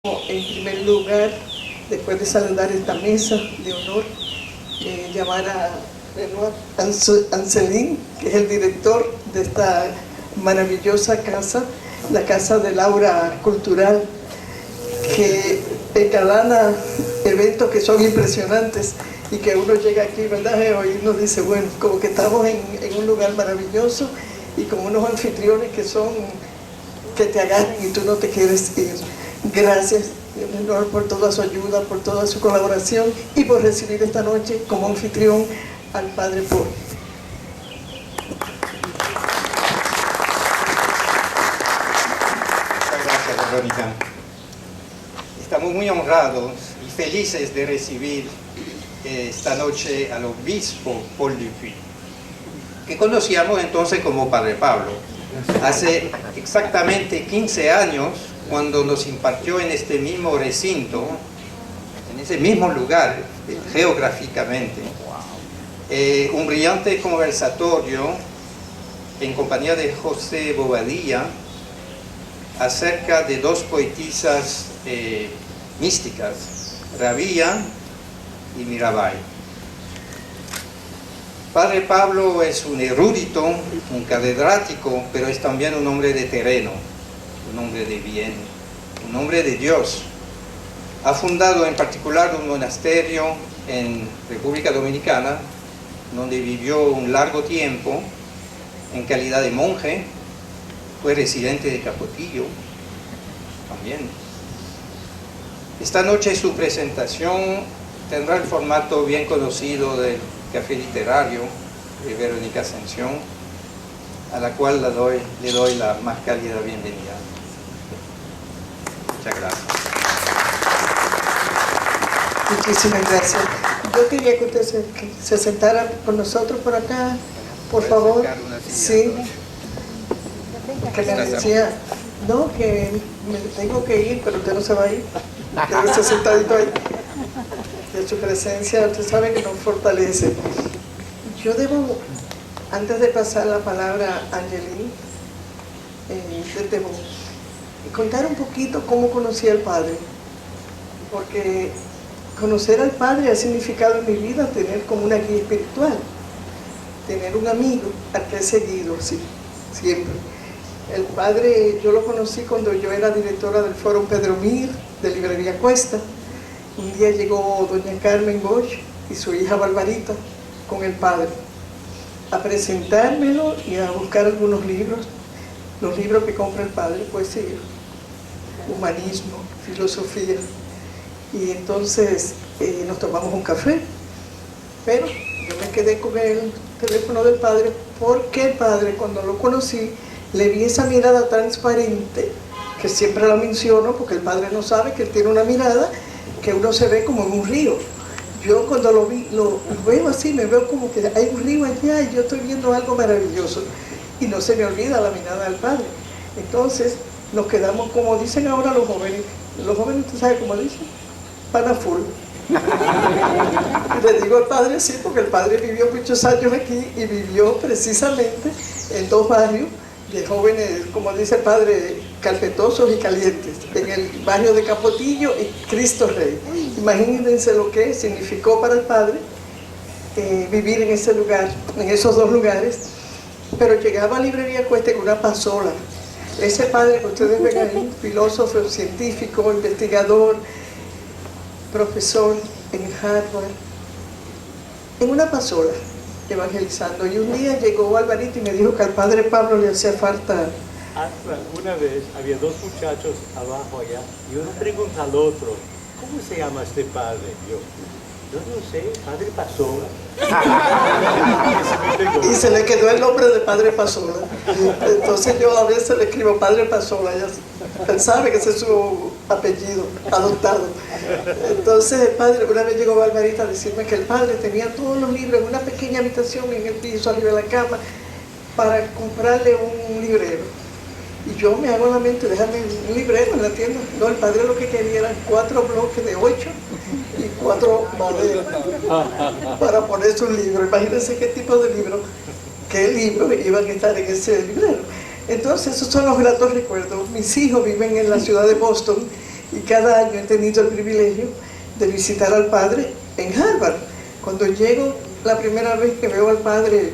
En primer lugar, después de saludar esta mesa de honor, llamar a Renoir Ancelin, que es el director de esta maravillosa casa, la Casa del Aura Cultural, que engalana eventos que son impresionantes y que uno llega aquí, ¿verdad? Y uno dice, bueno, como que estamos en un lugar maravilloso y con unos anfitriones que te agarran y tú no te quieres ir. Gracias, Leonor, por toda su ayuda, por toda su colaboración y por recibir esta noche como anfitrión al Padre Paul. Muchas gracias, Verónica. Estamos muy honrados y felices de recibir esta noche al obispo Paul Dupuy, que conocíamos entonces como Padre Pablo. Hace exactamente 15 años, cuando nos impartió en este mismo recinto, en ese mismo lugar, geográficamente, un brillante conversatorio en compañía de José Bobadilla acerca de dos poetisas místicas, Rabia y Mirabai. Padre Pablo es un erudito, un catedrático, pero es también un hombre de terreno, un hombre de bien, un hombre de Dios. Ha fundado en particular un monasterio en República Dominicana, donde vivió un largo tiempo en calidad de monje. Fue residente de Capotillo también. Esta noche su presentación tendrá el formato bien conocido del Café Literario de Verónica Ascensión, a la cual le doy la más cálida bienvenida. Muchas gracias. Muchísimas gracias. Yo quería que usted se sentara con nosotros por acá, por favor. Sí. Que me decía, no, que me tengo que ir, pero usted no se va a ir. Quédese sentadito ahí. De su presencia, usted sabe que nos fortalece. Yo debo, antes de pasar la palabra a Angelín, debo contar un poquito cómo conocí al Padre, porque conocer al Padre ha significado en mi vida tener como una guía espiritual, tener un amigo al que he seguido, sí, siempre. El Padre yo lo conocí cuando yo era directora del Foro Pedro Mir, de Librería Cuesta. Un día llegó doña Carmen Bosch y su hija Barbarita con el Padre a presentármelo y a buscar algunos libros, los libros que compra el Padre, poesía, humanismo, filosofía. Y entonces nos tomamos un café, pero yo me quedé con el teléfono del Padre porque el Padre, cuando lo conocí, le vi esa mirada transparente, que siempre la menciono porque el Padre no sabe que él tiene una mirada que uno se ve como en un río. Yo cuando lo vi, lo veo así, me veo como que hay un río allá y yo estoy viendo algo maravilloso. Y no se me olvida la mirada del Padre. Entonces nos quedamos, como dicen ahora los jóvenes, ¿tú sabes cómo dicen? Pana full. Le digo al Padre sí, porque el Padre vivió muchos años aquí y vivió precisamente en dos barrios de jóvenes, como dice el Padre, calpetosos y calientes, en el barrio de Capotillo y Cristo Rey. Imagínense lo que significó para el Padre vivir en ese lugar, en esos dos lugares. Pero llegaba a Librería Cuesta con una pasola. Ese Padre que ustedes ven ahí, filósofo, científico, investigador, profesor en Harvard, en una pasola, evangelizando. Y un día llegó Alvarito y me dijo que al Padre Pablo le hacía falta. Una vez había dos muchachos abajo allá y uno pregunta al otro, ¿cómo se llama este padre? Yo no sé, Padre Pasola. Y se le quedó el nombre de Padre Pasola. Entonces yo a veces le escribo Padre Pasola, él sabe que ese es su apellido adoptado. Entonces el Padre, una vez llegó Barbarita a decirme que el Padre tenía todos los libros en una pequeña habitación en el piso, arriba de la cama, para comprarle un librero. Y yo me hago en la mente, déjame un librero en la tienda. No, el Padre lo que quería eran 4 bloques de 8 y 4 maderas para poner su libro. Imagínense qué tipo de libro, qué libros iban a estar en ese librero. Entonces esos son los gratos recuerdos. Mis hijos viven en la ciudad de Boston y cada año he tenido el privilegio de visitar al padre en Harvard. Cuando llego, la primera vez que veo al padre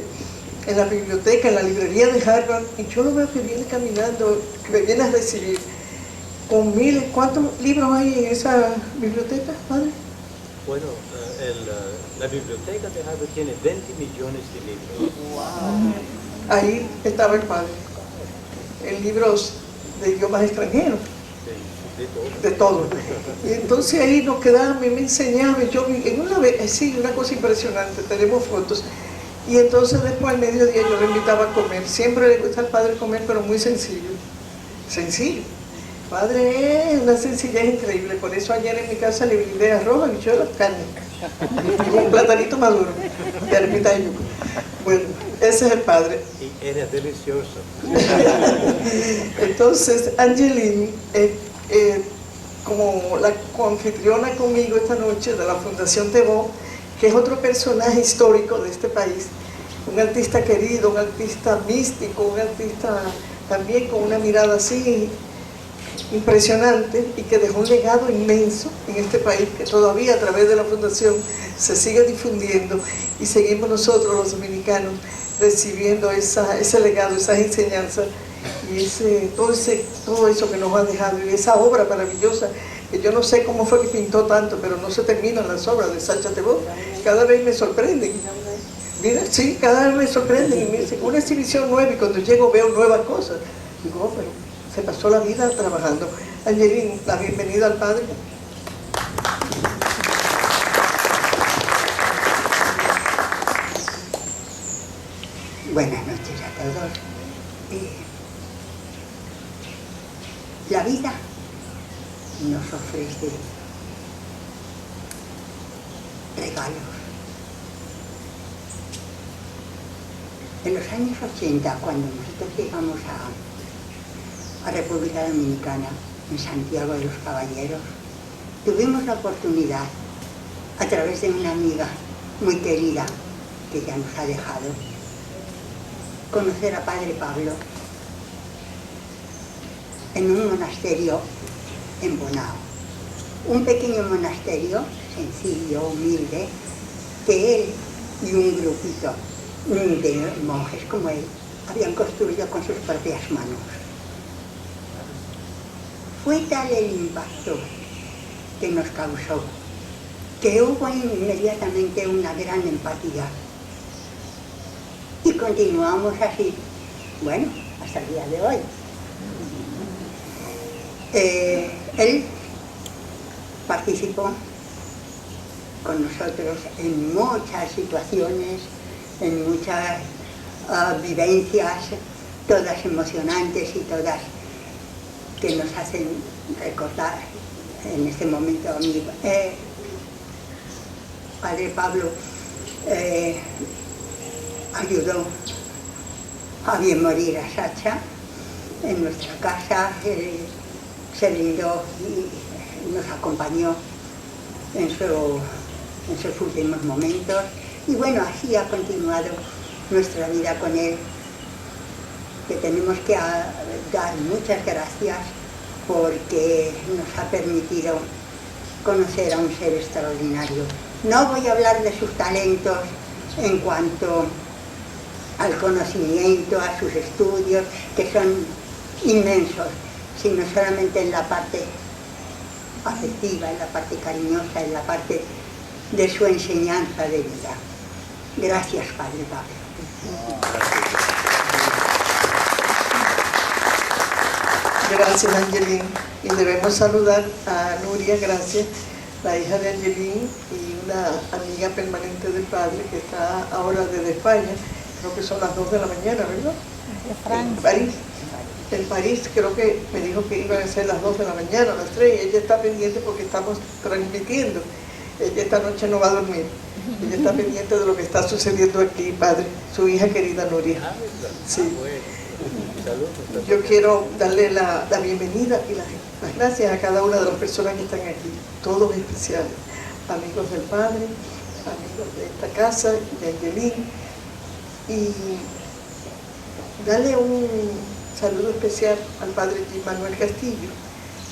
en la biblioteca, en la librería de Harvard, y yo lo veo que viene caminando, que me viene a recibir con miles. ¿Cuántos libros hay en esa biblioteca, padre? Bueno, la biblioteca de Harvard tiene 20 millones de libros. Wow. Ahí estaba el padre, en libros de idiomas extranjeros. De todo. Y entonces ahí nos quedábamos y me enseñaba. Yo vi en una vez, sí, una cosa impresionante, tenemos fotos. Y entonces después al mediodía yo le invitaba a comer. Siempre le gusta al padre comer, pero muy sencillo. Sencillo. Padre es una sencillez increíble. Por eso ayer en mi casa le brindé arroz, habichuelas, carne. Con un platanito maduro de ermita de yuca. Bueno, ese es el padre. Y era delicioso. Entonces, Angeline, como la coanfitriona conmigo esta noche de la Fundación Tebó, que es otro personaje histórico de este país, un artista querido, un artista místico, un artista también con una mirada así impresionante y que dejó un legado inmenso en este país que todavía a través de la Fundación se sigue difundiendo y seguimos nosotros los dominicanos recibiendo ese legado, esas enseñanzas y todo eso que nos ha dejado y esa obra maravillosa que yo no sé cómo fue que pintó tanto, pero no se terminan las obras de Sacha Tebó. Cada vez me sorprenden. Mira, sí, cada vez me sorprenden y me dicen una exhibición nueva y cuando llego veo nuevas cosas. Digo, oh, pero se pasó la vida trabajando. Angeline, la bienvenida al padre. Buenas noches a todos. La vida nos ofrece regalos. En los años 80, cuando nosotros llegamos a República Dominicana, en Santiago de los Caballeros, tuvimos la oportunidad, a través de una amiga muy querida, que ya nos ha dejado, conocer a Padre Pablo en un monasterio en Bonao. Un pequeño monasterio, sencillo, humilde, que él y un grupito de monjes como él habían construido con sus propias manos. Fue tal el impacto que nos causó que hubo inmediatamente una gran empatía. Y continuamos así, bueno, hasta el día de hoy. Él participó con nosotros en muchas situaciones, en muchas vivencias, todas emocionantes y todas que nos hacen recordar en este momento a mí. Padre Pablo ayudó a bien morir a Sacha en nuestra casa, se brindó y nos acompañó en sus últimos momentos y bueno, así ha continuado nuestra vida con él, que tenemos que dar muchas gracias porque nos ha permitido conocer a un ser extraordinario. No voy a hablar de sus talentos en cuanto al conocimiento, a sus estudios, que son inmensos, sino solamente en la parte afectiva, en la parte cariñosa, en la parte de su enseñanza de vida. Gracias, Padre Pablo. Gracias, Angeline. Y debemos saludar a Nuria, gracias, la hija de Angeline y una amiga permanente del padre que está ahora desde España. Creo que son las 2 de la mañana, ¿verdad? De Francia. En París. En París creo que me dijo que iban a ser las 2 de la mañana, las 3, y ella está pendiente porque estamos transmitiendo. Ella esta noche no va a dormir. Ella está pendiente de lo que está sucediendo aquí, padre. Su hija querida Nuria. Sí. Yo quiero darle la bienvenida y las gracias a cada una de las personas que están aquí, todos especiales, amigos del padre, amigos de esta casa, de Angeline, y darle un saludo especial al padre Manuel Castillo,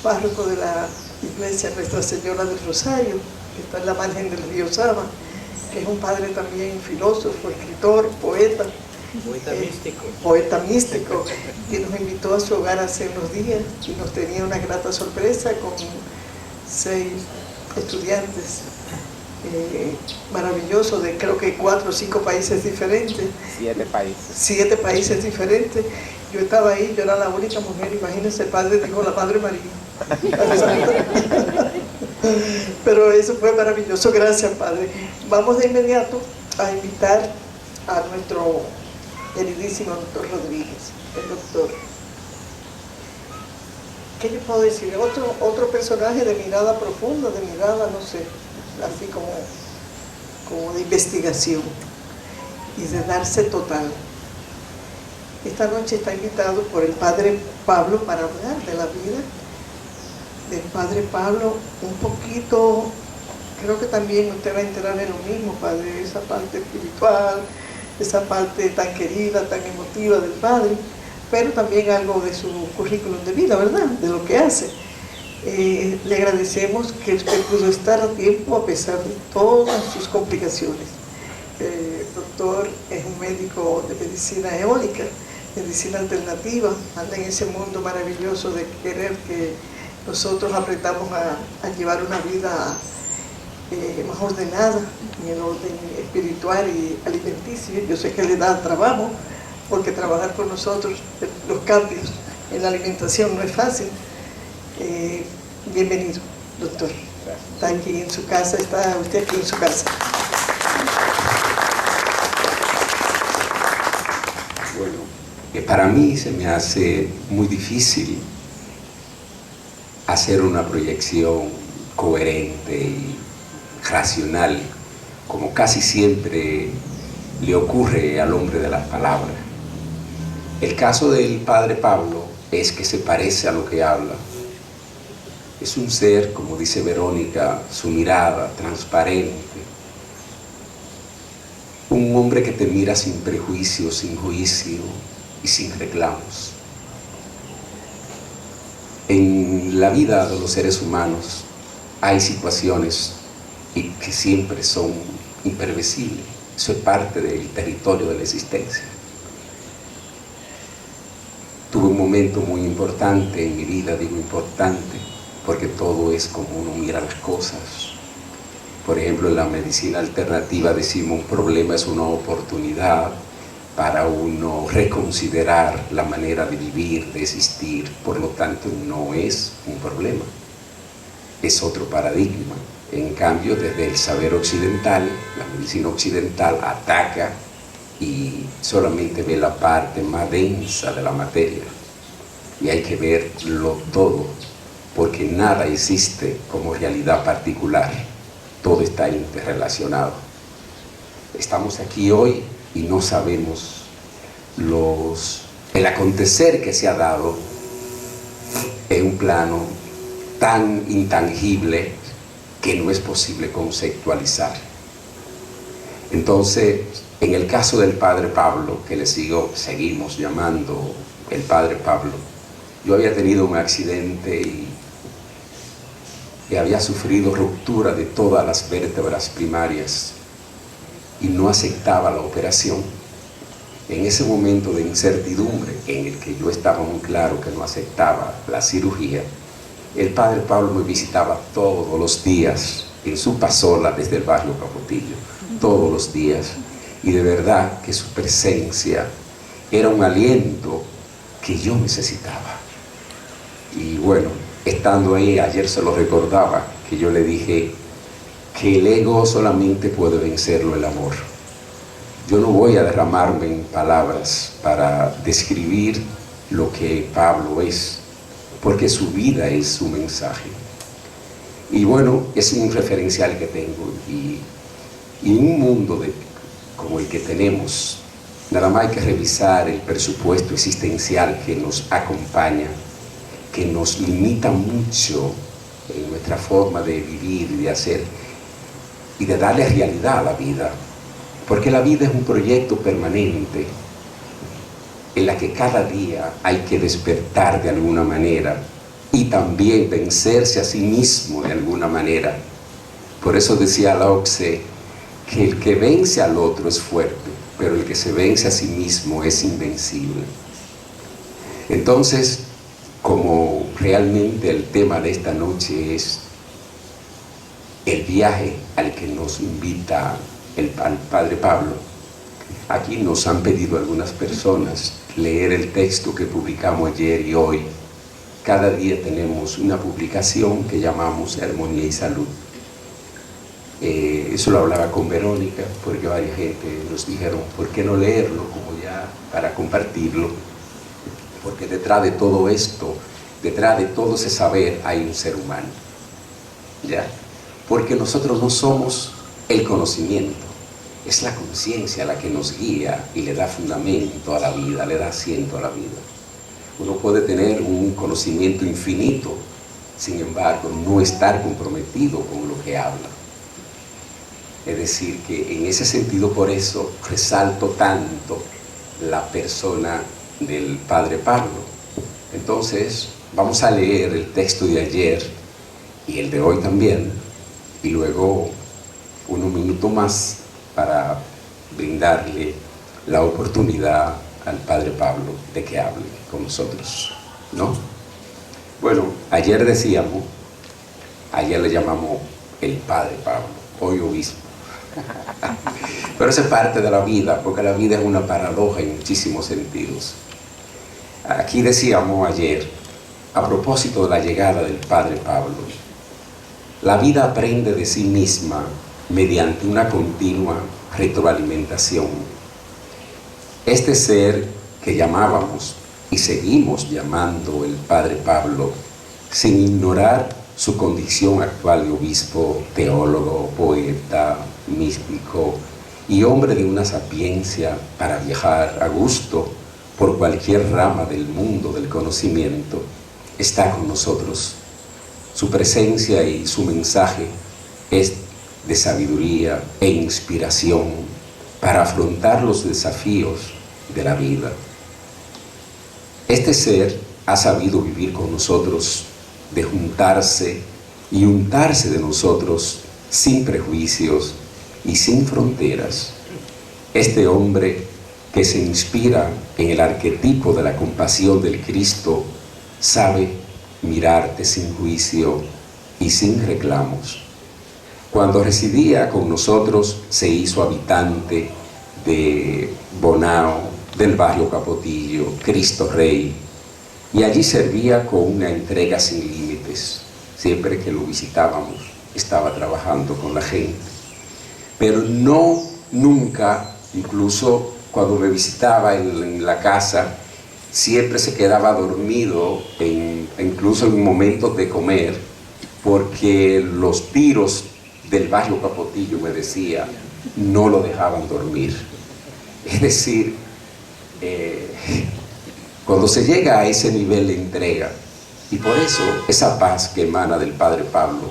párroco de la iglesia Nuestra Señora del Rosario, que está en la margen del río Sama, que es un padre también filósofo, escritor, poeta. Poeta místico, que nos invitó a su hogar hace unos días y nos tenía una grata sorpresa con 6 estudiantes maravillosos de creo que 4 o 5 países diferentes. 7 países. 7 países diferentes. Yo estaba ahí, yo era la única mujer, imagínense, el padre dijo la Madre María. Pero eso fue maravilloso, gracias Padre. Vamos de inmediato a invitar a nuestro queridísimo doctor Rodríguez, el doctor. ¿Qué yo puedo decir? Otro personaje de mirada profunda, de mirada, no sé, así como de investigación y de darse total. Esta noche está invitado por el Padre Pablo para hablar de la vida del Padre Pablo, un poquito, creo que también usted va a enterar en lo mismo, Padre, esa parte espiritual, esa parte tan querida, tan emotiva del Padre, pero también algo de su currículum de vida, ¿verdad? De lo que hace. Le agradecemos que usted pudo estar a tiempo a pesar de todas sus complicaciones. El doctor es un médico de medicina eólica, medicina alternativa, anda en ese mundo maravilloso de querer que nosotros aprendamos a llevar una vida más ordenada, en el orden espiritual y alimenticio. Yo sé que le da trabajo, porque trabajar con nosotros, los cambios en la alimentación no es fácil. Bienvenido, doctor. Está aquí en su casa, está usted aquí en su casa. Bueno, para mí se me hace muy difícil hacer una proyección coherente y racional, como casi siempre le ocurre al hombre de las palabras. El caso del Padre Pablo es que se parece a lo que habla. Es un ser, como dice Verónica, su mirada transparente. Un hombre que te mira sin prejuicio, sin juicio y sin reclamos. En la vida de los seres humanos hay situaciones que siempre son imprevisibles. Eso es parte del territorio de la existencia. Tuve un momento muy importante en mi vida, digo importante, porque todo es como uno mira las cosas. Por ejemplo, en la medicina alternativa decimos un problema es una oportunidad para uno reconsiderar la manera de vivir, de existir. Por lo tanto, no es un problema, es otro paradigma. En cambio, desde el saber occidental, la medicina occidental ataca y solamente ve la parte más densa de la materia. Y hay que verlo todo, porque nada existe como realidad particular. Todo está interrelacionado. Estamos aquí hoy y no sabemos el acontecer que se ha dado en un plano tan intangible que no es posible conceptualizar. Entonces, en el caso del Padre Pablo, que seguimos llamando el Padre Pablo, yo había tenido un accidente y había sufrido ruptura de todas las vértebras primarias y no aceptaba la operación. En ese momento de incertidumbre en el que yo estaba muy claro que no aceptaba la cirugía, el Padre Pablo me visitaba todos los días en su pasola desde el barrio Capotillo, todos los días, y de verdad que su presencia era un aliento que yo necesitaba. Y bueno, estando ahí, ayer se lo recordaba, que yo le dije que el ego solamente puede vencerlo el amor. Yo no voy a derramarme en palabras para describir lo que Pablo es, porque su vida es su mensaje. Y bueno, es un referencial que tengo. Y en un mundo como el que tenemos, nada más hay que revisar el presupuesto existencial que nos acompaña, que nos limita mucho en nuestra forma de vivir y de hacer, y de darle realidad a la vida. Porque la vida es un proyecto permanente en la que cada día hay que despertar de alguna manera y también vencerse a sí mismo de alguna manera. Por eso decía Lao Tse que el que vence al otro es fuerte, pero el que se vence a sí mismo es invencible. Entonces, como realmente el tema de esta noche es el viaje al que nos invita al Padre Pablo, aquí nos han pedido algunas personas leer el texto que publicamos ayer y hoy. Cada día tenemos una publicación que llamamos Armonía y Salud. Eso lo hablaba con Verónica, porque varias gente nos dijeron, ¿por qué no leerlo? Como ya para compartirlo. Porque detrás de todo esto, detrás de todo ese saber, hay un ser humano. ¿Ya? Porque nosotros no somos el conocimiento, es la conciencia la que nos guía y le da fundamento a la vida, le da asiento a la vida. Uno puede tener un conocimiento infinito, sin embargo, no estar comprometido con lo que habla. Es decir, que en ese sentido, por eso resalto tanto la persona del Padre Pablo. Entonces, vamos a leer el texto de ayer y el de hoy también, y luego unos minutos más para brindarle la oportunidad al Padre Pablo de que hable con nosotros, ¿no? Bueno, ayer decíamos, ayer le llamamos el Padre Pablo, hoy obispo. Pero eso es parte de la vida, porque la vida es una paradoja en muchísimos sentidos. Aquí decíamos ayer, a propósito de la llegada del Padre Pablo, la vida aprende de sí misma mediante una continua retroalimentación. Este ser que llamábamos y seguimos llamando el Padre Pablo, sin ignorar su condición actual de obispo, teólogo, poeta, místico y hombre de una sapiencia para viajar a gusto por cualquier rama del mundo del conocimiento, está con nosotros. Su presencia y su mensaje es de sabiduría e inspiración para afrontar los desafíos de la vida. Este ser ha sabido vivir con nosotros, de juntarse y untarse de nosotros sin prejuicios y sin fronteras. Este hombre que se inspira en el arquetipo de la compasión del Cristo sabe mirarte sin juicio y sin reclamos. Cuando residía con nosotros se hizo habitante de Bonao, del barrio Capotillo, Cristo Rey, y allí servía con una entrega sin límites. Siempre que lo visitábamos estaba trabajando con la gente, pero no nunca, incluso cuando me visitaba en la casa, siempre se quedaba dormido, incluso en momentos de comer, porque los tiros del barrio Capotillo, me decía, no lo dejaban dormir. Es decir, cuando se llega a ese nivel de entrega, y por eso esa paz que emana del Padre Pablo,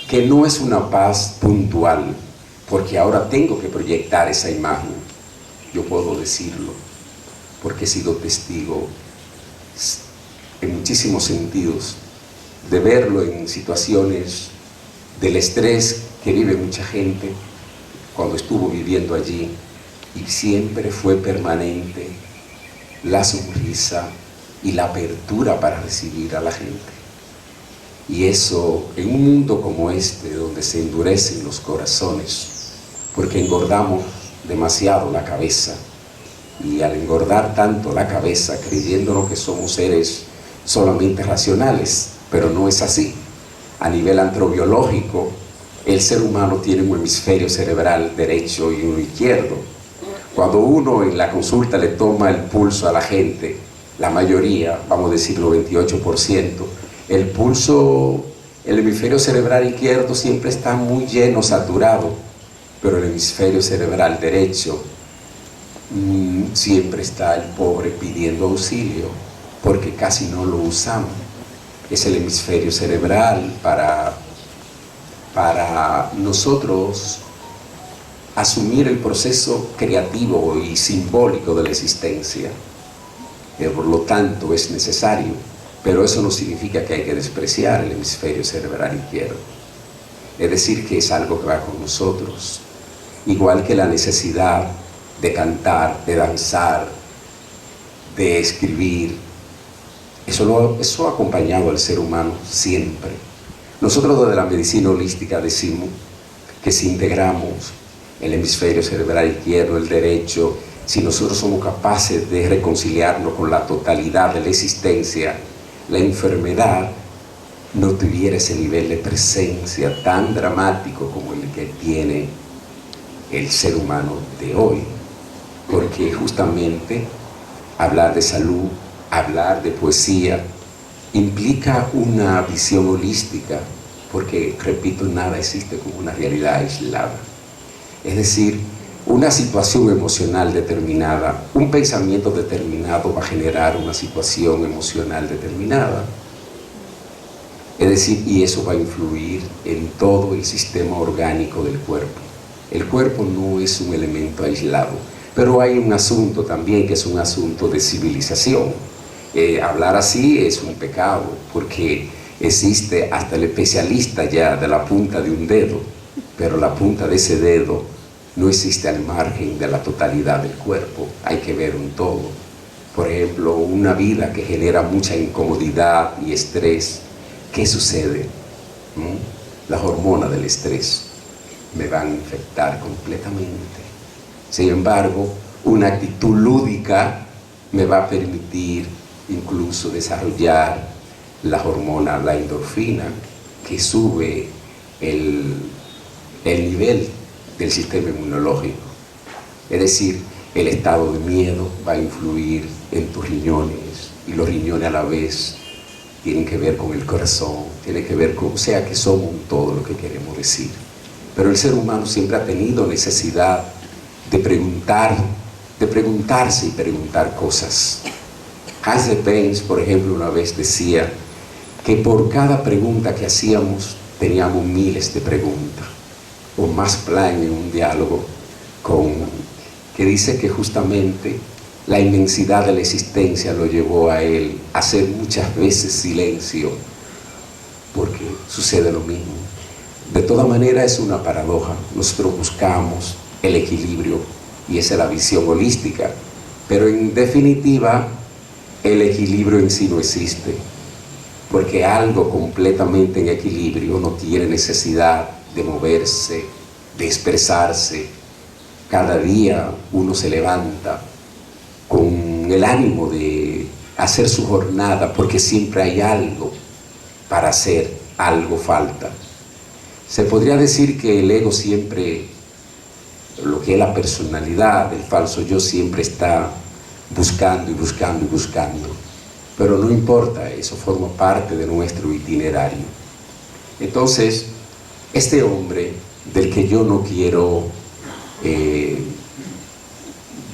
que no es una paz puntual, porque ahora tengo que proyectar esa imagen, yo puedo decirlo, porque he sido testigo en muchísimos sentidos de verlo en situaciones del estrés que vive mucha gente cuando estuvo viviendo allí, y siempre fue permanente la sonrisa y la apertura para recibir a la gente. Y eso, en un mundo como este, donde se endurecen los corazones, porque engordamos demasiado la cabeza, y al engordar tanto la cabeza, creyéndonos que somos seres solamente racionales, pero no es así. A nivel antrobiológico, el ser humano tiene un hemisferio cerebral derecho y uno izquierdo. Cuando uno en la consulta le toma el pulso a la gente, la mayoría, vamos a decirlo 28%, el pulso, el hemisferio cerebral izquierdo siempre está muy lleno, saturado, pero el hemisferio cerebral derecho siempre está el pobre pidiendo auxilio, porque casi no lo usamos. Es el hemisferio cerebral para nosotros asumir el proceso creativo y simbólico de la existencia. Por lo tanto, es necesario pero eso no significa que hay que despreciar el hemisferio cerebral izquierdo. Es decir, que es algo que va con nosotros, igual que la necesidad de cantar, de danzar, de escribir. Eso ha acompañado al ser humano siempre. Nosotros desde la medicina holística decimos que si integramos el hemisferio cerebral izquierdo, el derecho, si nosotros somos capaces de reconciliarnos con la totalidad de la existencia, la enfermedad no tuviera ese nivel de presencia tan dramático como el que tiene el ser humano de hoy. Porque justamente hablar de salud, hablar de poesía, implica una visión holística, porque, repito, nada existe como una realidad aislada. Es decir, una situación emocional determinada, un pensamiento determinado va a generar una situación emocional determinada. Es decir, y eso va a influir en todo el sistema orgánico del cuerpo. El cuerpo no es un elemento aislado, pero hay un asunto también que es un asunto de civilización. Hablar así es un pecado, porque existe hasta el especialista ya de la punta de un dedo, pero la punta de ese dedo no existe al margen de la totalidad del cuerpo, hay que ver un todo. Por ejemplo, una vida que genera mucha incomodidad y estrés, ¿qué sucede? Las hormonas del estrés me van a infectar completamente. Sin embargo, una actitud lúdica me va a permitir incluso desarrollar la hormona, la endorfina, que sube el nivel del sistema inmunológico. Es decir, el estado de miedo va a influir en tus riñones, y los riñones a la vez tienen que ver con el corazón, tienen que ver con, o sea, que somos un todo, lo que queremos decir. Pero el ser humano siempre ha tenido necesidad de preguntarse y preguntar cosas. Hans de Payne, por ejemplo, una vez decía que por cada pregunta que hacíamos teníamos miles de preguntas, o más plan en un diálogo que dice que justamente la inmensidad de la existencia lo llevó a él a hacer muchas veces silencio, porque sucede lo mismo. De toda manera es una paradoja. Nosotros buscamos el equilibrio y esa es la visión holística, pero en definitiva el equilibrio en sí no existe, porque algo completamente en equilibrio no tiene necesidad de moverse, de expresarse. Cada día uno se levanta con el ánimo de hacer su jornada, porque siempre hay algo para hacer, algo falta. Se podría decir que el ego siempre, lo que es la personalidad, el falso yo, siempre está buscando y buscando y buscando, pero no importa, eso forma parte de nuestro itinerario. Entonces, este hombre, del que yo no quiero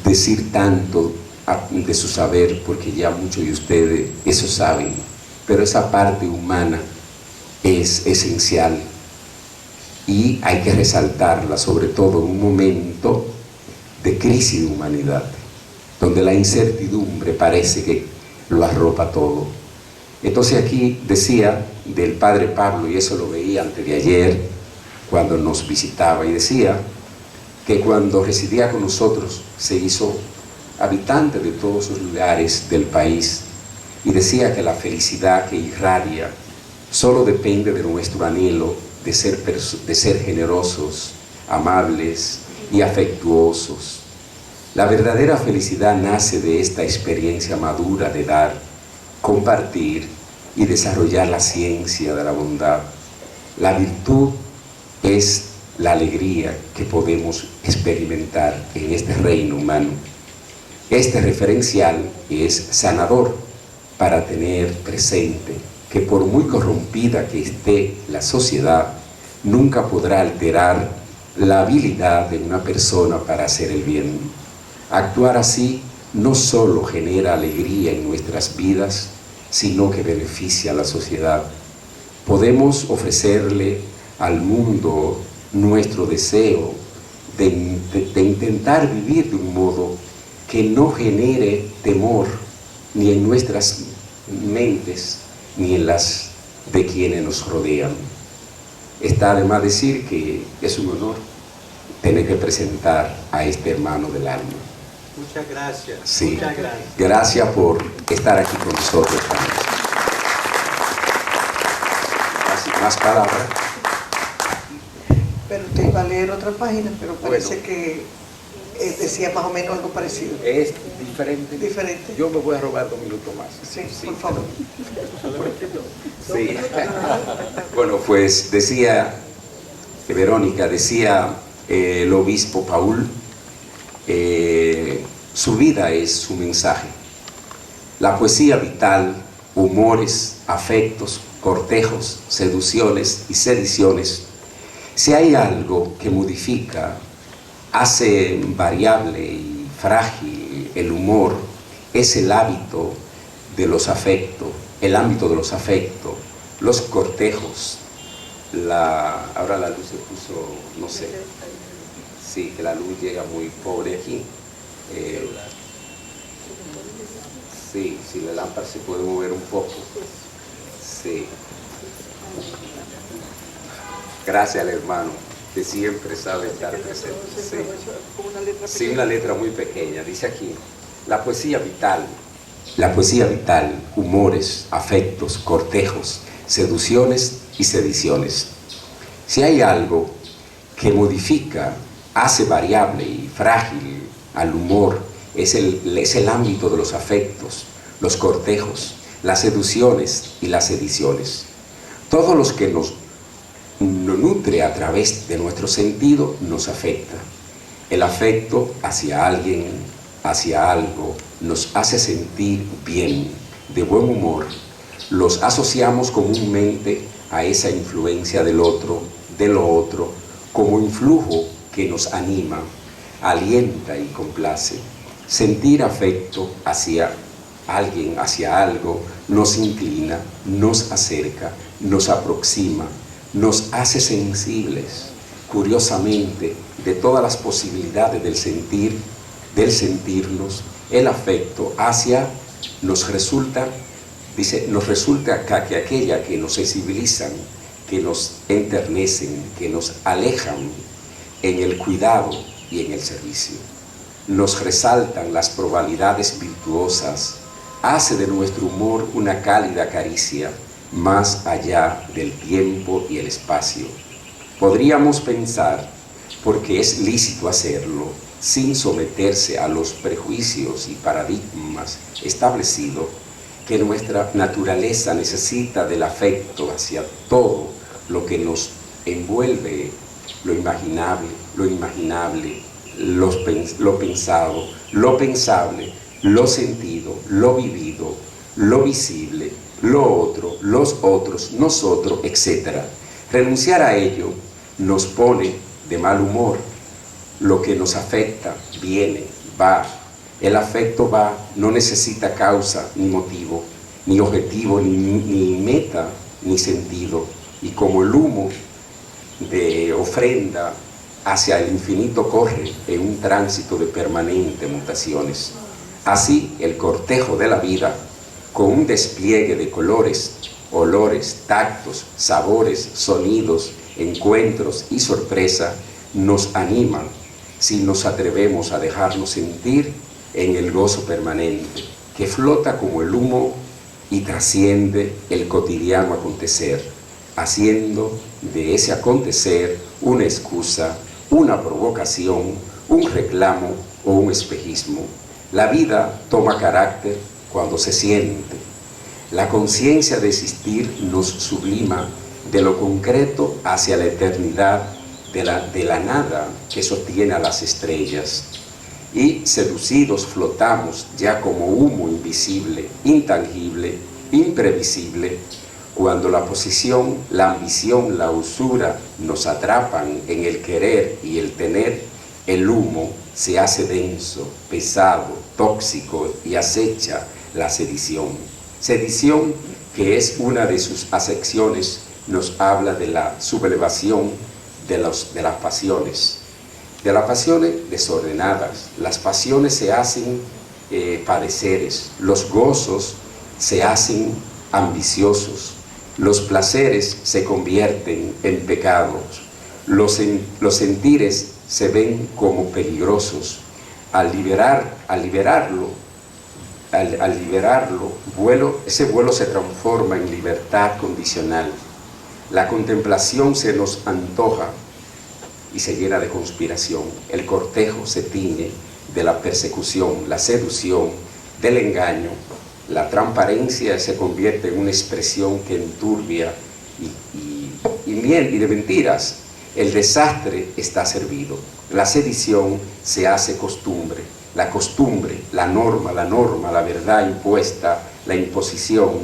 decir tanto de su saber, porque ya muchos de ustedes eso saben, pero esa parte humana es esencial y hay que resaltarla, sobre todo en un momento de crisis de humanidad, donde la incertidumbre parece que lo arropa todo. Entonces aquí decía del padre Pablo, y eso lo veía antes de ayer cuando nos visitaba, y decía que cuando residía con nosotros se hizo habitante de todos los lugares del país, y decía que la felicidad que irradia solo depende de nuestro anhelo de ser generosos, amables y afectuosos. La verdadera felicidad nace de esta experiencia madura de dar, compartir y desarrollar la ciencia de la bondad. La virtud es la alegría que podemos experimentar en este reino humano. Este referencial es sanador para tener presente que por muy corrompida que esté la sociedad, nunca podrá alterar la habilidad de una persona para hacer el bien. Actuar así no solo genera alegría en nuestras vidas, sino que beneficia a la sociedad. Podemos ofrecerle al mundo nuestro deseo de intentar vivir de un modo que no genere temor ni en nuestras mentes ni en las de quienes nos rodean. Está además decir que es un honor tener que presentar a este hermano del alma. Muchas gracias. Sí. Muchas gracias. Gracias por estar aquí con nosotros. Más palabras. Pero te iba a leer otra página, pero parece que decía más o menos algo parecido. Es diferente. Diferente. Yo me voy a robar 2 minutos más. Sí, por favor. Sí. Bueno, pues decía Verónica, decía el obispo Paul, su vida es su mensaje. La poesía vital, humores, afectos, cortejos, seducciones y sediciones. Si hay algo que modifica, hace variable y frágil el humor, es el hábito de los afectos, el ámbito de los afectos, los cortejos. Ahora la luz se puso, no sé, sí, que la luz llega muy pobre aquí. Sí, si la lámpara se puede mover un poco. Sí. Gracias al hermano, que siempre sabe estar presente. Sí, una letra muy pequeña. Dice aquí, la poesía vital, humores, afectos, cortejos, seducciones y sediciones. Si hay algo que modifica, hace variable y frágil al humor, es el ámbito de los afectos, los cortejos, las seducciones y las sediciones. Todos los que nos nutre a través de nuestro sentido nos afecta. El afecto hacia alguien, hacia algo, nos hace sentir bien, de buen humor. Los asociamos comúnmente a esa influencia del otro, de lo otro, como influjo que nos anima, alienta y complace. Sentir afecto hacia alguien, hacia algo, nos inclina, nos acerca, nos aproxima, nos hace sensibles, curiosamente, de todas las posibilidades del sentir, del sentirnos. El afecto hacia nos resulta, dice, nos resulta que aquella que nos sensibilizan, que nos enternecen, que nos alejan en el cuidado y en el servicio. Nos resaltan las probabilidades virtuosas, hace de nuestro humor una cálida caricia, más allá del tiempo y el espacio. Podríamos pensar, porque es lícito hacerlo, sin someterse a los prejuicios y paradigmas establecidos, que nuestra naturaleza necesita del afecto hacia todo lo que nos envuelve, lo imaginable, lo pensado, lo pensable, lo sentido, lo vivido, lo visible, lo otro, los otros, nosotros, etc. Renunciar a ello nos pone de mal humor. Lo que nos afecta viene, va. El afecto va, no necesita causa, ni motivo, ni objetivo, ni meta, ni sentido. Y como el humo de ofrenda hacia el infinito corre en un tránsito de permanentes mutaciones. Así el cortejo de la vida, con un despliegue de colores, olores, tactos, sabores, sonidos, encuentros y sorpresa, nos animan si nos atrevemos a dejarnos sentir en el gozo permanente, que flota como el humo y trasciende el cotidiano acontecer, haciendo de ese acontecer una excusa, una provocación, un reclamo o un espejismo. La vida toma carácter cuando se siente. La conciencia de existir nos sublima de lo concreto hacia la eternidad, de la nada que sostiene a las estrellas. Y seducidos flotamos ya como humo invisible, intangible, imprevisible, cuando la posición, la ambición, la usura nos atrapan en el querer y el tener. El humo se hace denso, pesado, tóxico y acecha la sedición. Sedición, que es una de sus acepciones, nos habla de la sublevación de las pasiones. De las pasiones desordenadas. Las pasiones se hacen padeceres. Los gozos se hacen ambiciosos, los placeres se convierten en pecados, los sentires se ven como peligrosos. Al liberarlo, ese vuelo se transforma en libertad condicional. La contemplación se nos antoja y se llena de conspiración. El cortejo se tiñe de la persecución, la seducción, del engaño. La transparencia se convierte en una expresión que enturbia y miel y de mentiras. El desastre está servido. La sedición se hace costumbre. La costumbre, la norma, la verdad impuesta, la imposición,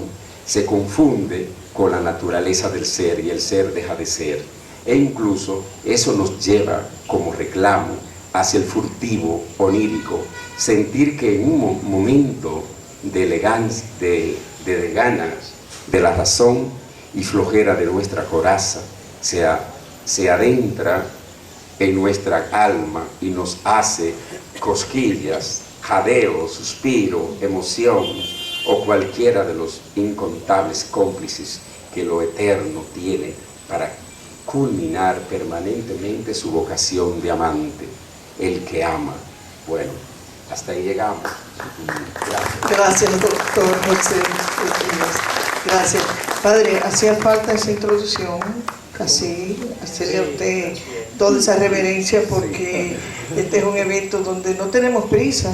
se confunde con la naturaleza del ser y el ser deja de ser. E incluso eso nos lleva como reclamo hacia el furtivo, onírico, sentir que en un momento de elegancia, de ganas, de la razón y flojera de nuestra coraza, se adentra en nuestra alma y nos hace cosquillas, jadeo, suspiro, emoción o cualquiera de los incontables cómplices que lo eterno tiene para culminar permanentemente su vocación de amante, el que ama. Bueno, hasta ahí llegamos. Gracias. Gracias, doctor José. Gracias. Padre, hacía falta esa introducción, así, hacerle a usted toda esa reverencia, porque este es un evento donde no tenemos prisa.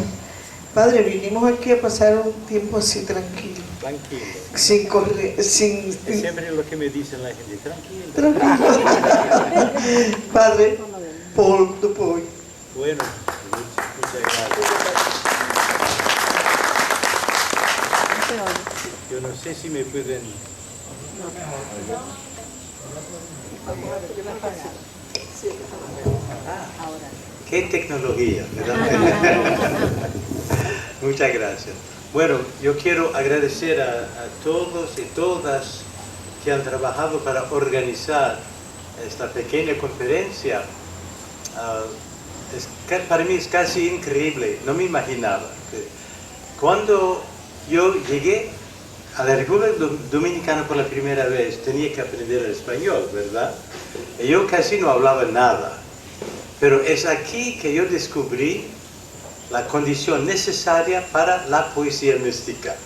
Padre, vinimos aquí a pasar un tiempo así tranquilo. Tranquilo. Sin correr, sin... Es siempre lo que me dicen la gente, tranquilo. Tranquilo. Padre, Paul Dupuy. Bueno, muchas gracias. Yo no sé si me pueden... ¡Qué tecnología! Muchas gracias. Bueno, yo quiero agradecer a todos y todas que han trabajado para organizar esta pequeña conferencia. Para mí es casi increíble, no me imaginaba. Cuando yo llegué a la República Dominicana por la primera vez, tenía que aprender el español, ¿verdad? Y yo casi no hablaba nada. Pero es aquí que yo descubrí la condición necesaria para la poesía mística.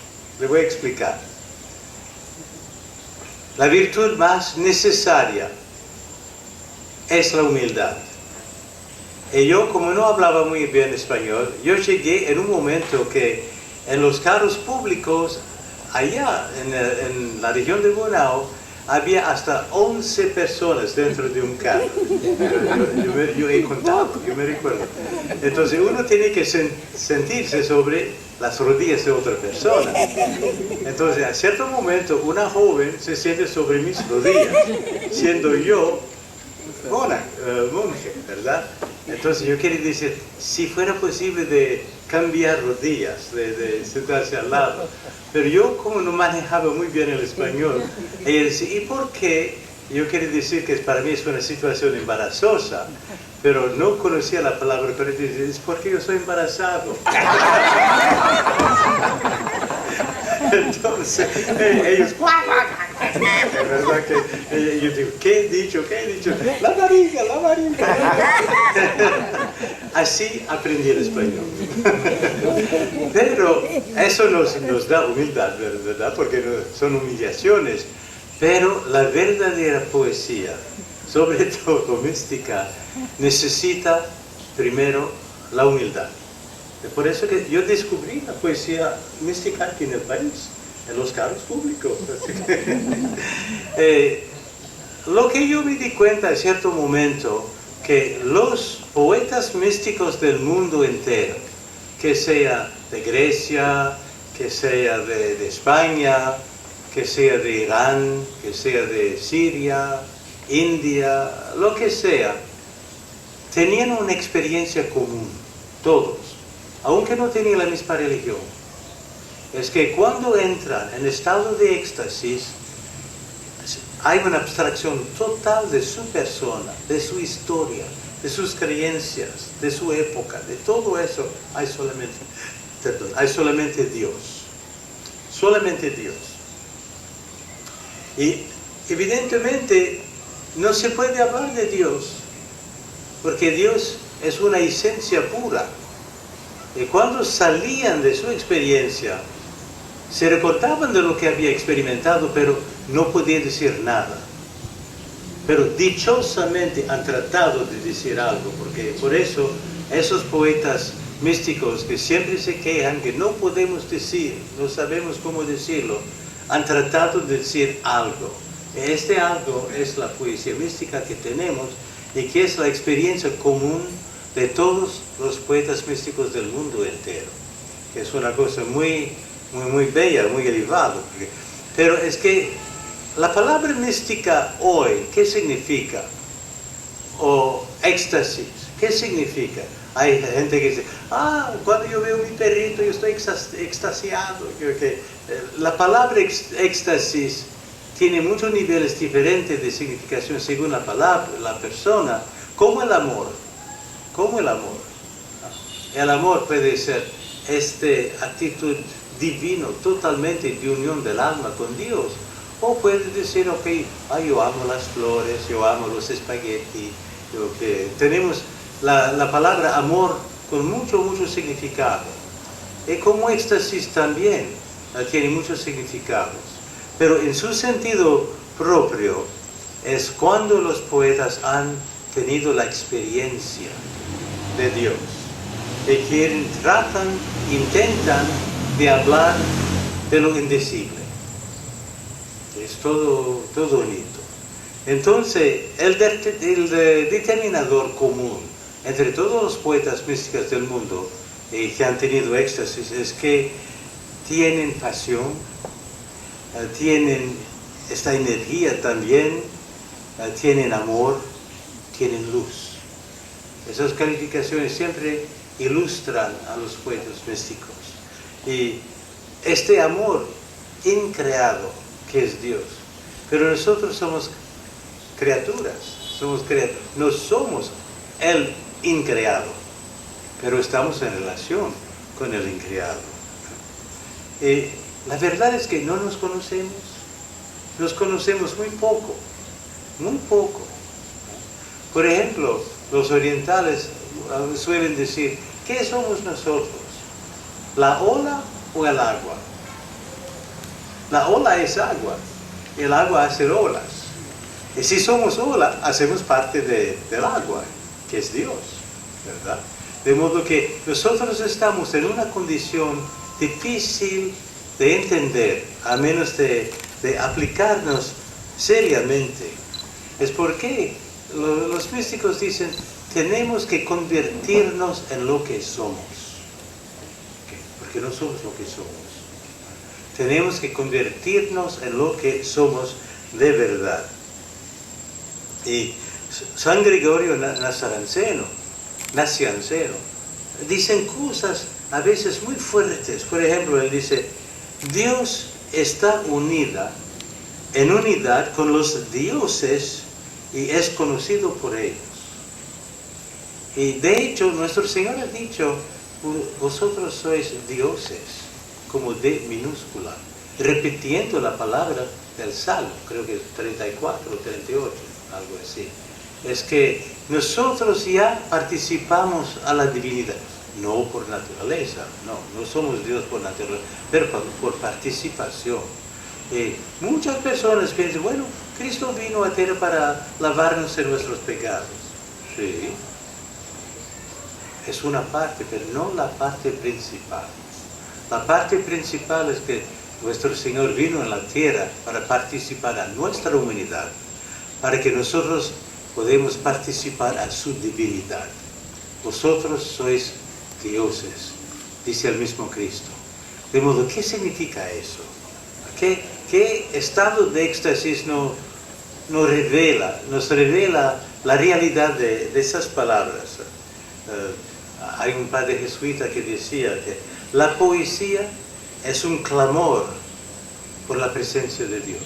Le voy a explicar. La virtud más necesaria es la humildad. Y yo, como no hablaba muy bien español, yo llegué en un momento que en los carros públicos, allá en la región de Bonao, había hasta 11 personas dentro de un carro. Yo he contado, yo me recuerdo. Entonces uno tiene que sentirse sobre las rodillas de otra persona. Entonces a cierto momento una joven se siente sobre mis rodillas, siendo yo monje, ¿verdad? Entonces yo quiero decir, si fuera posible de cambiar rodillas, de sentarse al lado. Pero yo, como no manejaba muy bien el español, ella decía, ¿y por qué? Yo quiero decir que para mí es una situación embarazosa, pero no conocía la palabra correcta, es porque yo soy embarazado. Entonces, ellos, ¿verdad? Que yo digo, ¿qué he dicho? ¿Qué he dicho? La varilla, la varilla. Así aprendí el español. Pero eso nos da humildad, ¿verdad? Porque son humillaciones. Pero la verdadera poesía, sobre todo mística, necesita primero la humildad. Por eso que yo descubrí la poesía mística aquí en el país, en los carros públicos. Lo que yo me di cuenta en cierto momento, que los poetas místicos del mundo entero, que sea de Grecia, que sea de España, que sea de Irán, que sea de Siria, India, lo que sea, tenían una experiencia común, todos, aunque no tenían la misma religión. Es que cuando entran en estado de éxtasis, hay una abstracción total de su persona, de su historia, de sus creencias, de su época, de todo eso hay solamente Dios. solamente Dios. Y evidentemente no se puede hablar de Dios, porque Dios es una esencia pura. Y cuando salían de su experiencia, se recordaban de lo que había experimentado, pero no podían decir nada. Pero dichosamente han tratado de decir algo, porque por eso esos poetas místicos que siempre se quejan que no podemos decir, no sabemos cómo decirlo, han tratado de decir algo. Este algo es la poesía mística que tenemos y que es la experiencia común de todos los poetas místicos del mundo entero, que es una cosa muy bella, muy elevada. Pero es que la palabra mística hoy, ¿qué significa? O éxtasis, ¿qué significa? Hay gente que dice, cuando yo veo mi perrito yo estoy extasiado. La palabra éxtasis tiene muchos niveles diferentes de significación según la palabra, la persona, como el amor. Como el amor. El amor puede ser actitud divino, totalmente de unión del alma con Dios. O puede decir, yo amo las flores, yo amo los espaguetis. Tenemos la palabra amor con mucho significado. Y como éxtasis también tiene muchos significados. Pero en su sentido propio es cuando los poetas han tenido la experiencia de Dios. Que intentan de hablar de lo indecible. Es todo bonito. Entonces, el determinador común entre todos los poetas místicos del mundo que han tenido éxtasis es que tienen pasión, tienen esta energía también, tienen amor, tienen luz. Esas calificaciones siempre ilustran a los poetas místicos. Y este amor increado que es Dios. Pero nosotros somos criaturas, no somos el increado, pero estamos en relación con el increado. La verdad es que no nos conocemos muy poco, muy poco. Por ejemplo, los orientales suelen decir, ¿qué somos nosotros? ¿La ola o el agua? La ola es agua, el agua hace olas. Y si somos ola, hacemos parte del agua, que es Dios, ¿verdad? De modo que nosotros estamos en una condición difícil de entender, a menos de aplicarnos seriamente. Es porque los místicos dicen, tenemos que convertirnos en lo que somos. Porque no somos lo que somos. Tenemos que convertirnos en lo que somos de verdad. Y San Gregorio Nacianceno dicen cosas a veces muy fuertes. Por ejemplo, él dice, Dios está en unidad con los dioses y es conocido por ellos. Y de hecho, nuestro Señor ha dicho, vosotros sois dioses, como D minúscula, repitiendo la palabra del Salmo, creo que es 34 o 38, algo así. Es que nosotros ya participamos a la divinidad, no por naturaleza, no somos Dios por naturaleza, pero por participación. Muchas personas piensan, bueno, Cristo vino a tierra para lavarnos de nuestros pecados. Sí, es una parte, pero no la parte principal. La parte principal es que nuestro Señor vino a la tierra para participar a nuestra humanidad, para que nosotros podamos participar a su divinidad. Vosotros sois dioses, dice el mismo Cristo. De modo, ¿qué significa eso? ¿Qué estado de éxtasis nos revela la realidad de esas palabras? Hay un padre jesuita que decía que la poesía es un clamor por la presencia de Dios.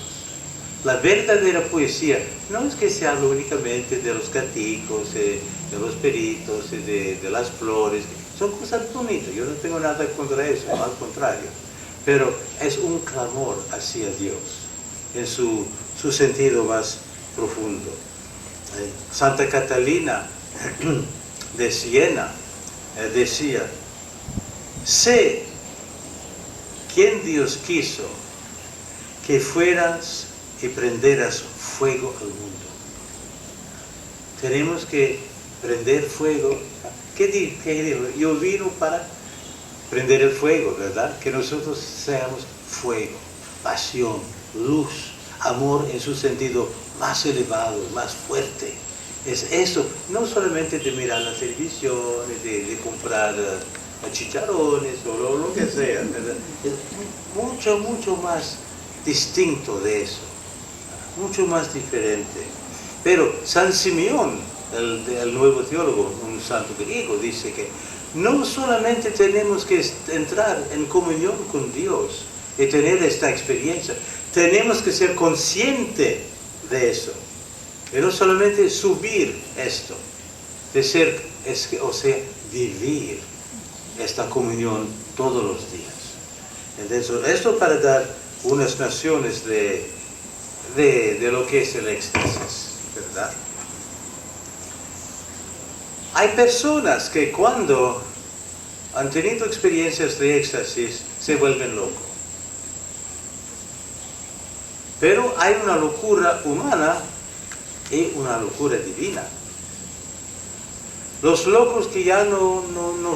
La verdadera poesía no es que se hable únicamente de los gaticos, de los peritos, de las flores. Son cosas bonitas, yo no tengo nada contra eso, al contrario. pero es un clamor hacia Dios en su sentido más profundo. Santa Catalina de Siena decía: sé quién Dios quiso que fueras y prenderas fuego al mundo. Tenemos que prender fuego. ¿Qué dijo? Yo vino para prender el fuego, ¿verdad? Que nosotros seamos fuego, pasión, luz, amor en su sentido más elevado, más fuerte. Es eso, no solamente de mirar la televisión, de comprar chicharrones o lo que sea, ¿verdad? Es mucho, mucho más distinto de eso, mucho más diferente. Pero San Simeón, el nuevo teólogo, un santo griego, dice que no solamente tenemos que entrar en comunión con Dios y tener esta experiencia, tenemos que ser conscientes de eso. Y no solamente subir esto, de ser, vivir esta comunión todos los días. Entonces, esto para dar unas nociones de lo que es el éxtasis, ¿verdad? Hay personas que cuando han tenido experiencias de éxtasis se vuelven locos. Pero hay una locura humana y una locura divina. Los locos que ya no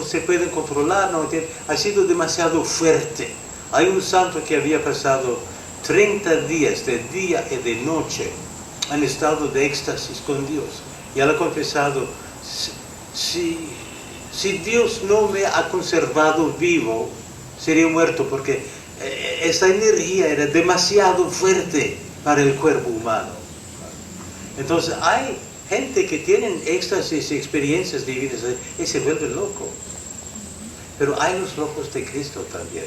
se pueden controlar, ha sido demasiado fuerte. Hay un santo que había pasado 30 días de día y de noche en estado de éxtasis con Dios. Y él ha confesado: si Dios no me ha conservado vivo, sería muerto, porque esta energía era demasiado fuerte para el cuerpo humano. Entonces hay gente que tienen éxtasis y experiencias divinas y se vuelven locos. Pero hay los locos de Cristo también,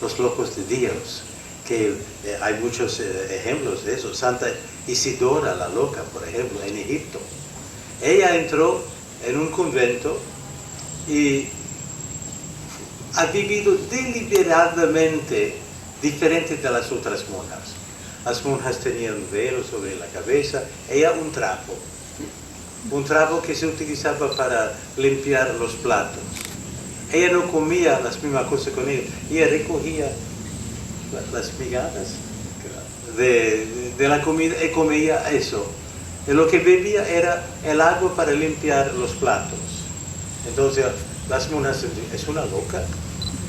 los locos de Dios, que hay muchos ejemplos de eso. Santa Isidora la loca, por ejemplo, en Egipto. Ella entró en un convento y ha vivido deliberadamente diferente de las otras monjas. Las monjas tenían un velo sobre la cabeza, ella un trapo que se utilizaba para limpiar los platos. Ella no comía las mismas cosas con ellos, ella recogía las migajas de la comida y comía eso. Y lo que bebía era el agua para limpiar los platos. Entonces las monjas decían: es una loca,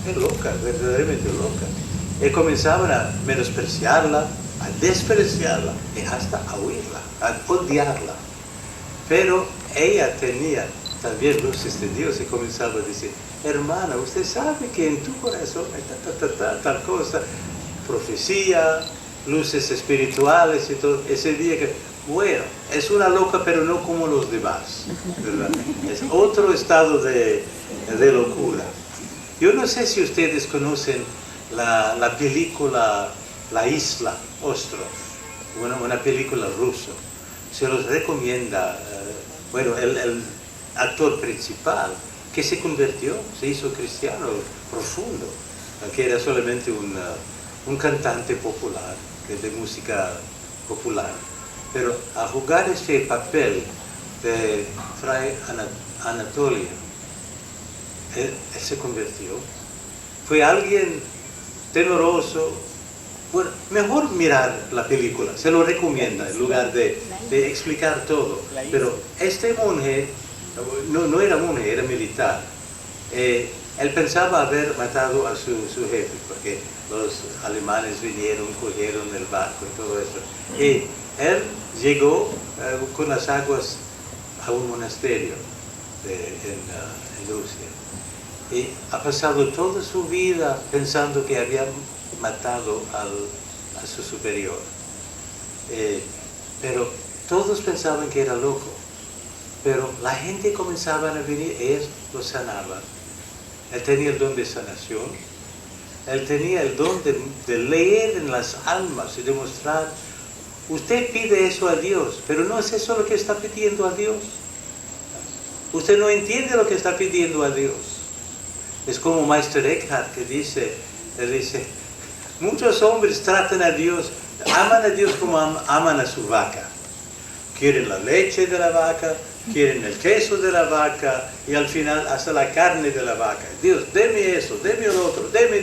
es loca, verdaderamente loca. Y comenzaban a menospreciarla, a despreciarla y hasta a huirla, a odiarla. Pero ella tenía también luces de Dios y comenzaba a decir: hermana, usted sabe que en tu corazón hay tal cosa, profecía, luces espirituales y todo. Ese día que, bueno, es una loca, pero no como los demás, ¿verdad? Es otro estado de locura. Yo no sé si ustedes conocen la película La Isla Ostrov, una película rusa. Se los recomienda. Bueno, el actor principal que se convirtió, se hizo cristiano profundo, que era solamente un cantante popular, de música popular. Pero a jugar este papel de Fray Anatolia, él se convirtió. Fue alguien temeroso. Bueno, mejor mirar la película, se lo recomienda, en lugar de explicar todo. Pero este monje, no era monje, era militar. Él pensaba haber matado a su jefe, porque los alemanes vinieron, cogieron el barco y todo eso. Y él llegó con las aguas a un monasterio en Rusia. Y ha pasado toda su vida pensando que había matado a su superior. Pero todos pensaban que era loco. Pero la gente comenzaba a venir, él lo sanaba. Él tenía el don de sanación. Él tenía el don de leer en las almas y demostrar. Usted pide eso a Dios, pero no es eso lo que está pidiendo a Dios. Usted no entiende lo que está pidiendo a Dios. Es como Meister Eckhart que dice, Muchos hombres tratan a Dios, aman a Dios como aman a su vaca. Quieren la leche de la vaca, quieren el queso de la vaca y al final hasta la carne de la vaca. Dios, deme eso, deme lo otro, deme.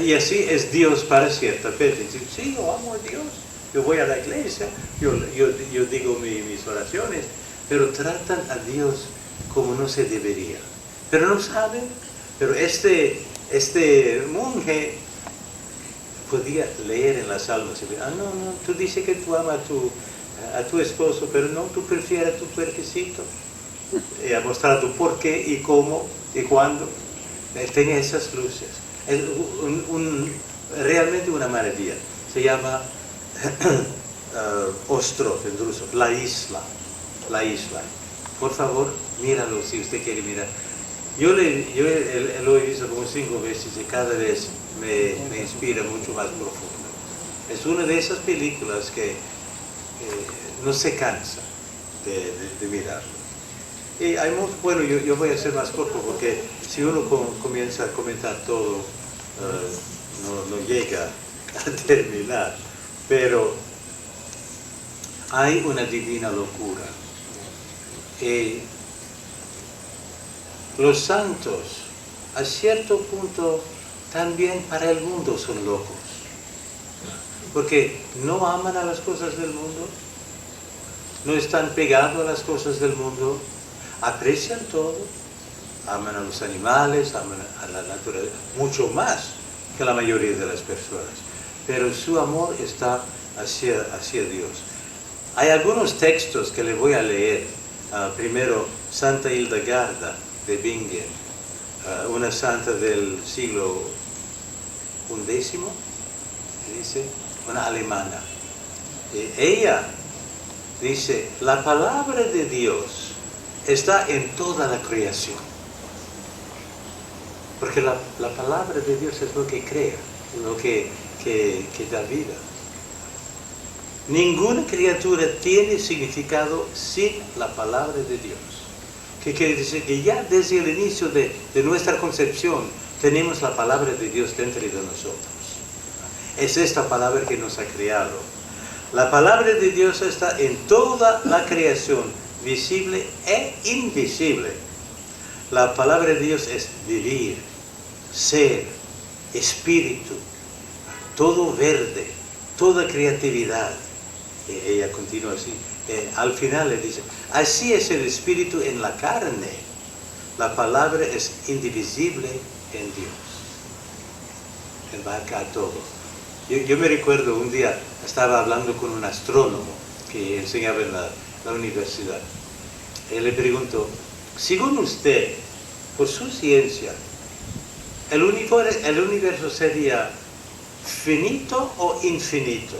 Y así es Dios para cierta gente. Dicen, sí, yo amo a Dios, yo voy a la iglesia, yo digo mis oraciones, pero tratan a Dios como no se debería. Pero no saben, pero este monje podía leer en las almas y decir, no, tú dices que tú amas a tu esposo, pero no, tú prefieres a tu cuerpecito. Y ha mostrado por qué y cómo y cuándo. Tenía esas luces. Es realmente una maravilla. Se llama Ostrov en ruso, la isla. Por favor, míralo si usted quiere mirar. Yo lo he visto como 5 veces y cada vez me inspira mucho más profundo. Es una de esas películas que no se cansa de mirarlo. Y hay bueno, yo voy a ser más corto porque si uno comienza a comentar todo, no llega a terminar. Pero hay una divina locura. Los santos, a cierto punto, también para el mundo son locos. Porque no aman a las cosas del mundo, no están pegados a las cosas del mundo, aprecian todo, aman a los animales, aman a la naturaleza, mucho más que la mayoría de las personas. Pero su amor está hacia Dios. Hay algunos textos que le voy a leer. Primero, Santa Hildegarda de Bingen, una santa del siglo XI, dice, una alemana. Ella dice, la palabra de Dios está en toda la creación. Porque la palabra de Dios es lo que crea, lo que da vida. Ninguna criatura tiene significado sin la palabra de Dios. Que quiere decir que ya desde el inicio de nuestra concepción tenemos la palabra de Dios dentro de nosotros. Es esta palabra que nos ha creado. La palabra de Dios está en toda la creación, visible e invisible. La palabra de Dios es vivir, ser, espíritu, todo verde, toda creatividad. Ella continúa así. Al final le dice, así es el espíritu en la carne. La palabra es indivisible en Dios. Embarca a todo. Yo me recuerdo un día, estaba hablando con un astrónomo que enseñaba en la universidad. Él le preguntó, según usted, por su ciencia, ¿el universo sería finito o infinito?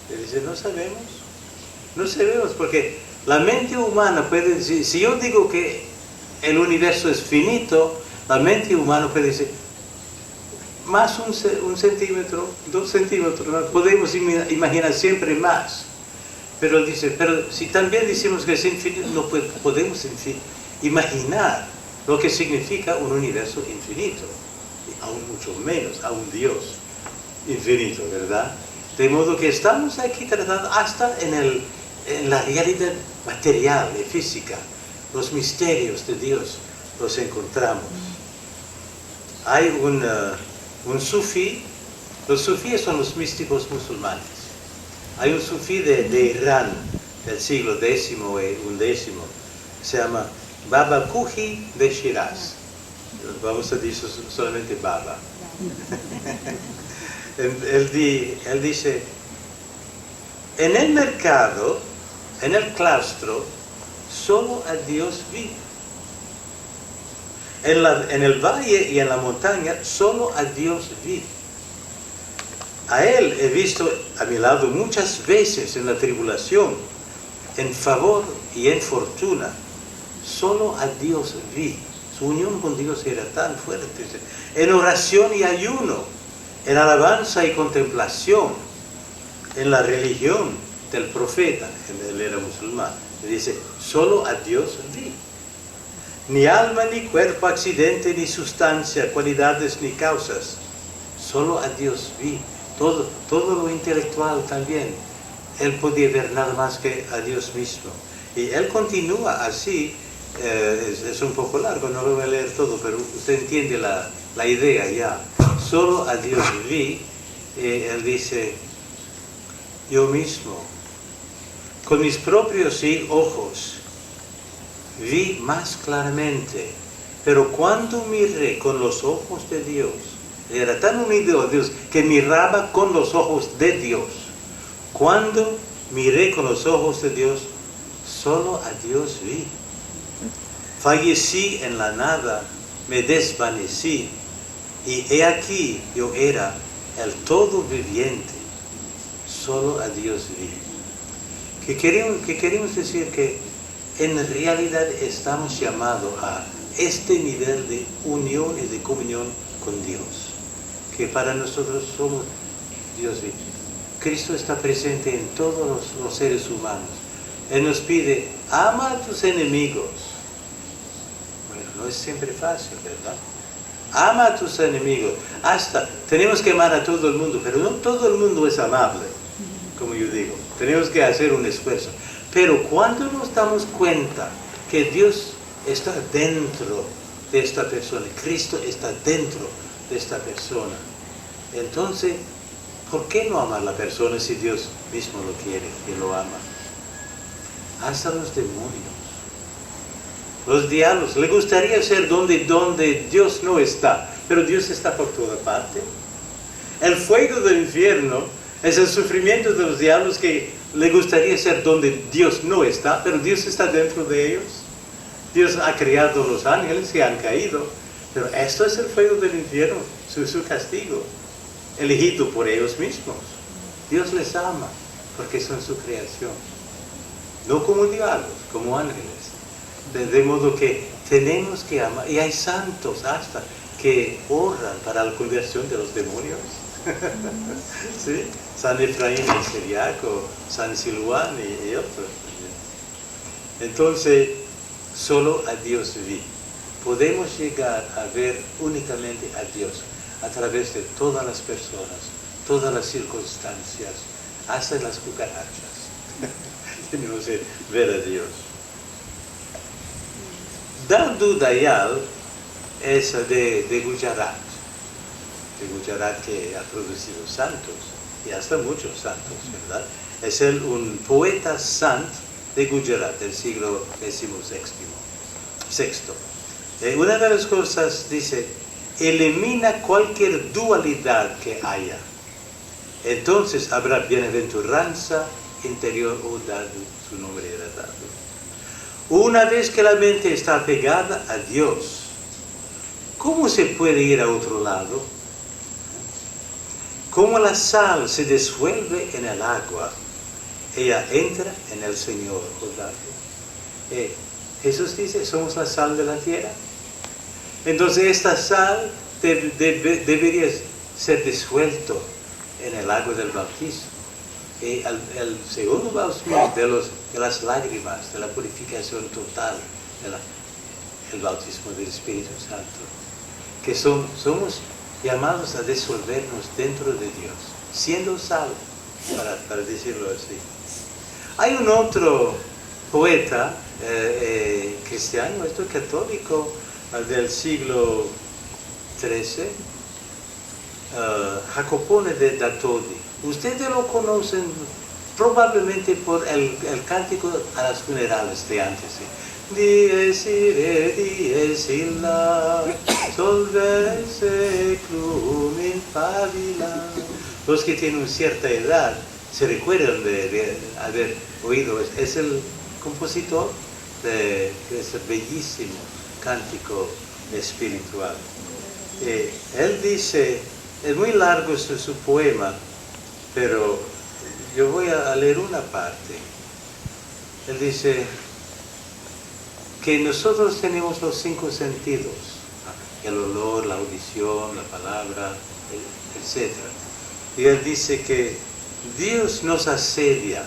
Le dice, no sabemos. No sabemos porque la mente humana puede decir, si yo digo que el universo es finito, la mente humana puede decir, más un centímetro, 2 centímetros, ¿no? Podemos imaginar siempre más. Pero él dice, pero si también decimos que es infinito, no podemos imaginar lo que significa un universo infinito, y aún mucho menos a un Dios infinito, ¿verdad? De modo que estamos aquí tratando hasta en la realidad material y física, los misterios de Dios los encontramos. Hay un sufí, los sufíes son los místicos musulmanes. Hay un sufí de Irán del siglo X y XI, se llama Baba Kuji de Shiraz. Vamos a decir solamente Baba. Él dice, en el mercado, en el claustro, solo a Dios vi. En el valle y en la montaña, solo a Dios vi. A Él he visto a mi lado muchas veces en la tribulación, en favor y en fortuna. Solo a Dios vi. Su unión con Dios era tan fuerte. En oración y ayuno, en alabanza y contemplación, en la religión del profeta, él era musulmán, le dice, solo a Dios vi. Ni alma, ni cuerpo, accidente, ni sustancia, cualidades, ni causas. Solo a Dios vi. Todo lo intelectual también. Él podía ver nada más que a Dios mismo. Y él continúa así. Es un poco largo, no lo voy a leer todo, pero usted entiende la idea ya. Solo a Dios vi. Él dice, yo mismo, con mis propios ojos, vi más claramente, pero cuando miré con los ojos de Dios, era tan unido a Dios que miraba con los ojos de Dios. Cuando miré con los ojos de Dios, solo a Dios vi. Fallecí en la nada, me desvanecí, y he aquí yo era el todo viviente, solo a Dios vi. Que queremos decir que en realidad estamos llamados a este nivel de unión y de comunión con Dios, que para nosotros somos Dios vivo. Cristo está presente en todos los seres humanos. Él nos pide, ama a tus enemigos. Bueno, no es siempre fácil, ¿verdad? Ama a tus enemigos. Tenemos que amar a todo el mundo, pero no todo el mundo es amable, como yo digo. Tenemos que hacer un esfuerzo. Pero cuando nos damos cuenta que Dios está dentro de esta persona, Cristo está dentro de esta persona, entonces, ¿por qué no amar a la persona si Dios mismo lo quiere y lo ama? Hasta los demonios, los diablos, le gustaría ser donde Dios no está, pero Dios está por toda parte. El fuego del infierno es el sufrimiento de los diablos que le gustaría ser donde Dios no está, pero Dios está dentro de ellos. Dios ha creado los ángeles que han caído, pero esto es el fuego del infierno, su castigo, elegido por ellos mismos. Dios les ama porque son su creación, no como diablos, como ángeles. De modo que tenemos que amar, y hay santos hasta que oran para la conversión de los demonios. ¿Sí? San Efraín el Siriaco, San Silván y otros. Entonces, solo a Dios vi. Podemos llegar a ver únicamente a Dios a través de todas las personas, todas las circunstancias, hasta las cucarachas. Tenemos que ver a Dios. Dardu Dayal es de Gujarat. De Gujarat, que ha producido santos, y hasta muchos santos, ¿verdad? Es él un poeta sant de Gujarat del siglo XVI. Una de las cosas dice, elimina cualquier dualidad que haya. Entonces habrá bienaventuranza interior o dado, su nombre era dado. Una vez que la mente está pegada a Dios, ¿cómo se puede ir a otro lado? Como la sal se disuelve en el agua, ella entra en el Señor. Jesús dice, somos la sal de la tierra. Entonces esta sal debería ser disuelto en el agua del bautismo. El segundo bautismo de las lágrimas, de la purificación total, el bautismo del Espíritu Santo, que somos llamados a disolvernos dentro de Dios, siendo sal, para decirlo así. Hay un otro poeta cristiano, esto católico, del siglo XIII, Jacopone da Todi. Ustedes lo conocen probablemente por el cántico a las funerales de antes. Dies ire, dies illa, solve seclum in pavila. Los que tienen cierta edad se recuerdan de haber oído. Es el compositor de ese bellísimo cántico espiritual. Él dice, es muy largo su poema, pero yo voy a leer una parte. Él dice que nosotros tenemos los 5 sentidos, el olor, la audición, la palabra, etc. Y él dice que Dios nos asedia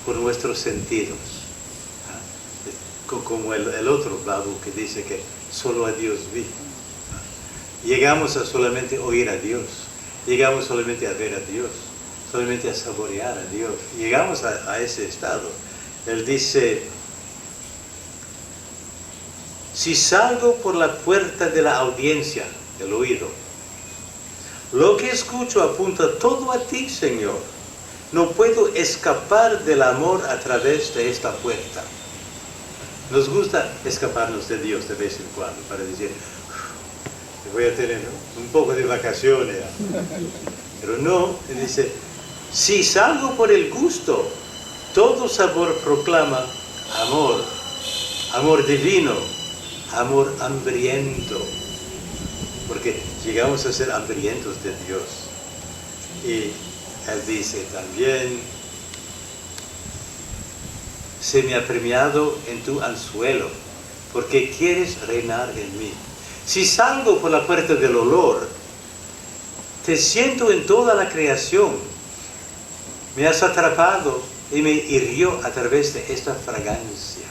por nuestros sentidos. como el otro Babu que dice que solo a Dios vi. Llegamos a solamente oír a Dios, llegamos solamente a ver a Dios, solamente a saborear a Dios. Llegamos a ese estado. Él dice, si salgo por la puerta de la audiencia, del oído, lo que escucho apunta todo a ti, Señor. No puedo escapar del amor a través de esta puerta. Nos gusta escaparnos de Dios de vez en cuando para decir, voy a tener un poco de vacaciones. Pero no, él dice, si salgo por el gusto, todo sabor proclama amor, amor divino, amor hambriento. Porque llegamos a ser hambrientos de Dios. Y él dice también, se me ha premiado en tu anzuelo, porque quieres reinar en mí. Si salgo por la puerta del olor, te siento en toda la creación. Me has atrapado y me hirió a través de esta fragancia.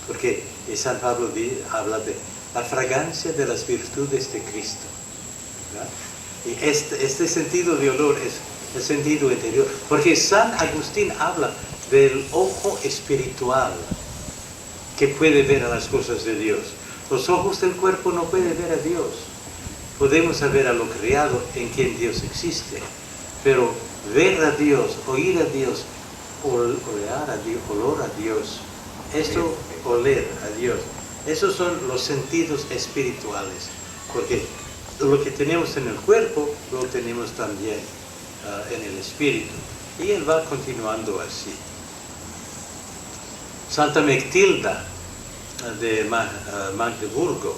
Porque San Pablo habla de la fragancia de las virtudes de Cristo, ¿verdad? Y este sentido de olor es el sentido interior. Porque San Agustín habla del ojo espiritual que puede ver a las cosas de Dios. Los ojos del cuerpo no pueden ver a Dios. Podemos saber a lo creado en quien Dios existe, pero ver a Dios, oír a Dios, oler a Dios, olor a Dios, esto, oler a Dios, esos son los sentidos espirituales, porque lo que tenemos en el cuerpo lo tenemos también en el espíritu, y él va continuando así. Santa Mectilda de Magdeburgo,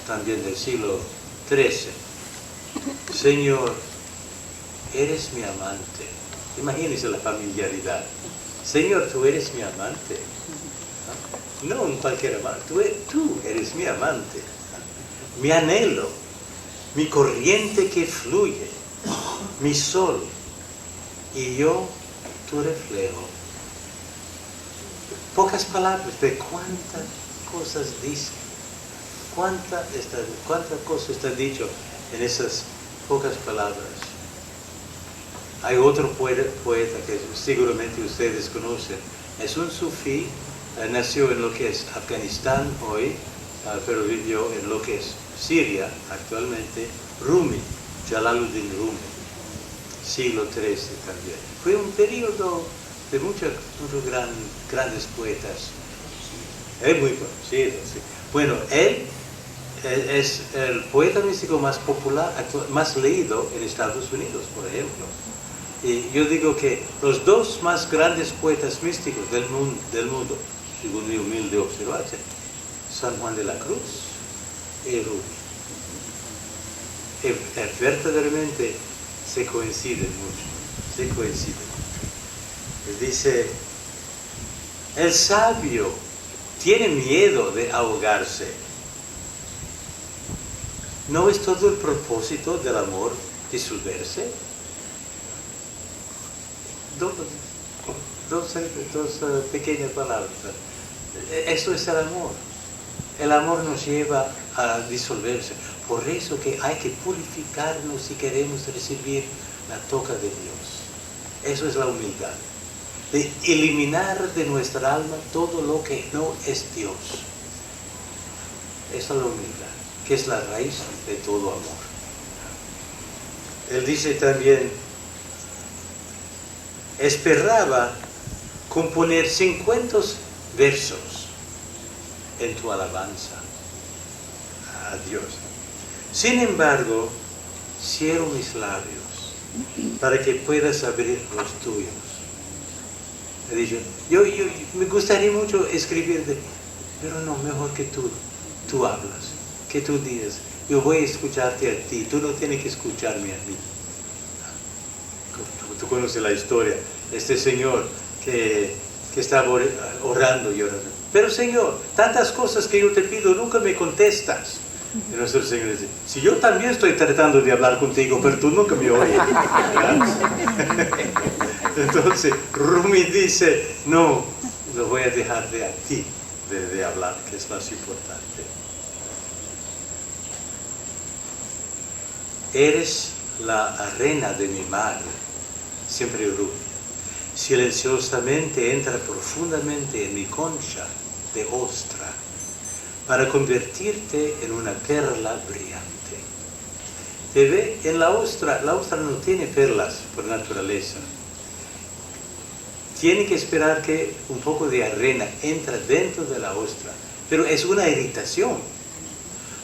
también del siglo XIII. Señor, eres mi amante. Imagínense la familiaridad. Señor, tú eres mi amante. No un cualquier amante, tú eres mi amante. Mi anhelo, mi corriente que fluye, mi sol, y yo tu reflejo. Pocas palabras, pero cuántas cosas dice, cuántas cosas está dicho en esas pocas palabras. Hay otro poeta que seguramente ustedes conocen, es un sufí, nació en lo que es Afganistán hoy, pero vivió en lo que es Siria actualmente, Rumi, Jalaluddin Rumi, siglo XIII también. Fue un periodo de muchos grandes poetas. Es muy conocido. Sí. Bueno, él es el poeta místico más popular, más leído en Estados Unidos, por ejemplo. Y yo digo que los dos más grandes poetas místicos del mundo, según mi humilde observación, San Juan de la Cruz y Rumi. Verdaderamente se coinciden mucho, se coinciden. Dice, el sabio tiene miedo de ahogarse. ¿No es todo el propósito del amor disolverse? Dos pequeñas palabras. Esto es el amor. El amor nos lleva a disolverse. Por eso que hay que purificarnos si queremos recibir la toca de Dios. Eso es la humildad. De eliminar de nuestra alma todo lo que no es Dios. Esa es la humildad, que es la raíz de todo amor. Él dice también, esperaba componer 50 versos en tu alabanza a Dios. Sin embargo, cierro mis labios para que puedas abrir los tuyos. He dicho, yo me gustaría mucho escribir, pero no, mejor que tú hablas, que tú digas, yo voy a escucharte a ti, tú no tienes que escucharme a mí. Tú conoces la historia, este señor que estaba orando y orando. Pero Señor, tantas cosas que yo te pido, nunca me contestas. Y nuestro Señor dice, si yo también estoy tratando de hablar contigo, pero tú nunca me oyes. Entonces Rumi dice, no, lo voy a dejar de a ti, de hablar, que es más importante. Eres la arena de mi mar, siempre Rumi. Silenciosamente entra profundamente en mi concha de ostra para convertirte en una perla brillante. Te ve en la ostra no tiene perlas por naturaleza. Tiene que esperar que un poco de arena entre dentro de la ostra, pero es una irritación.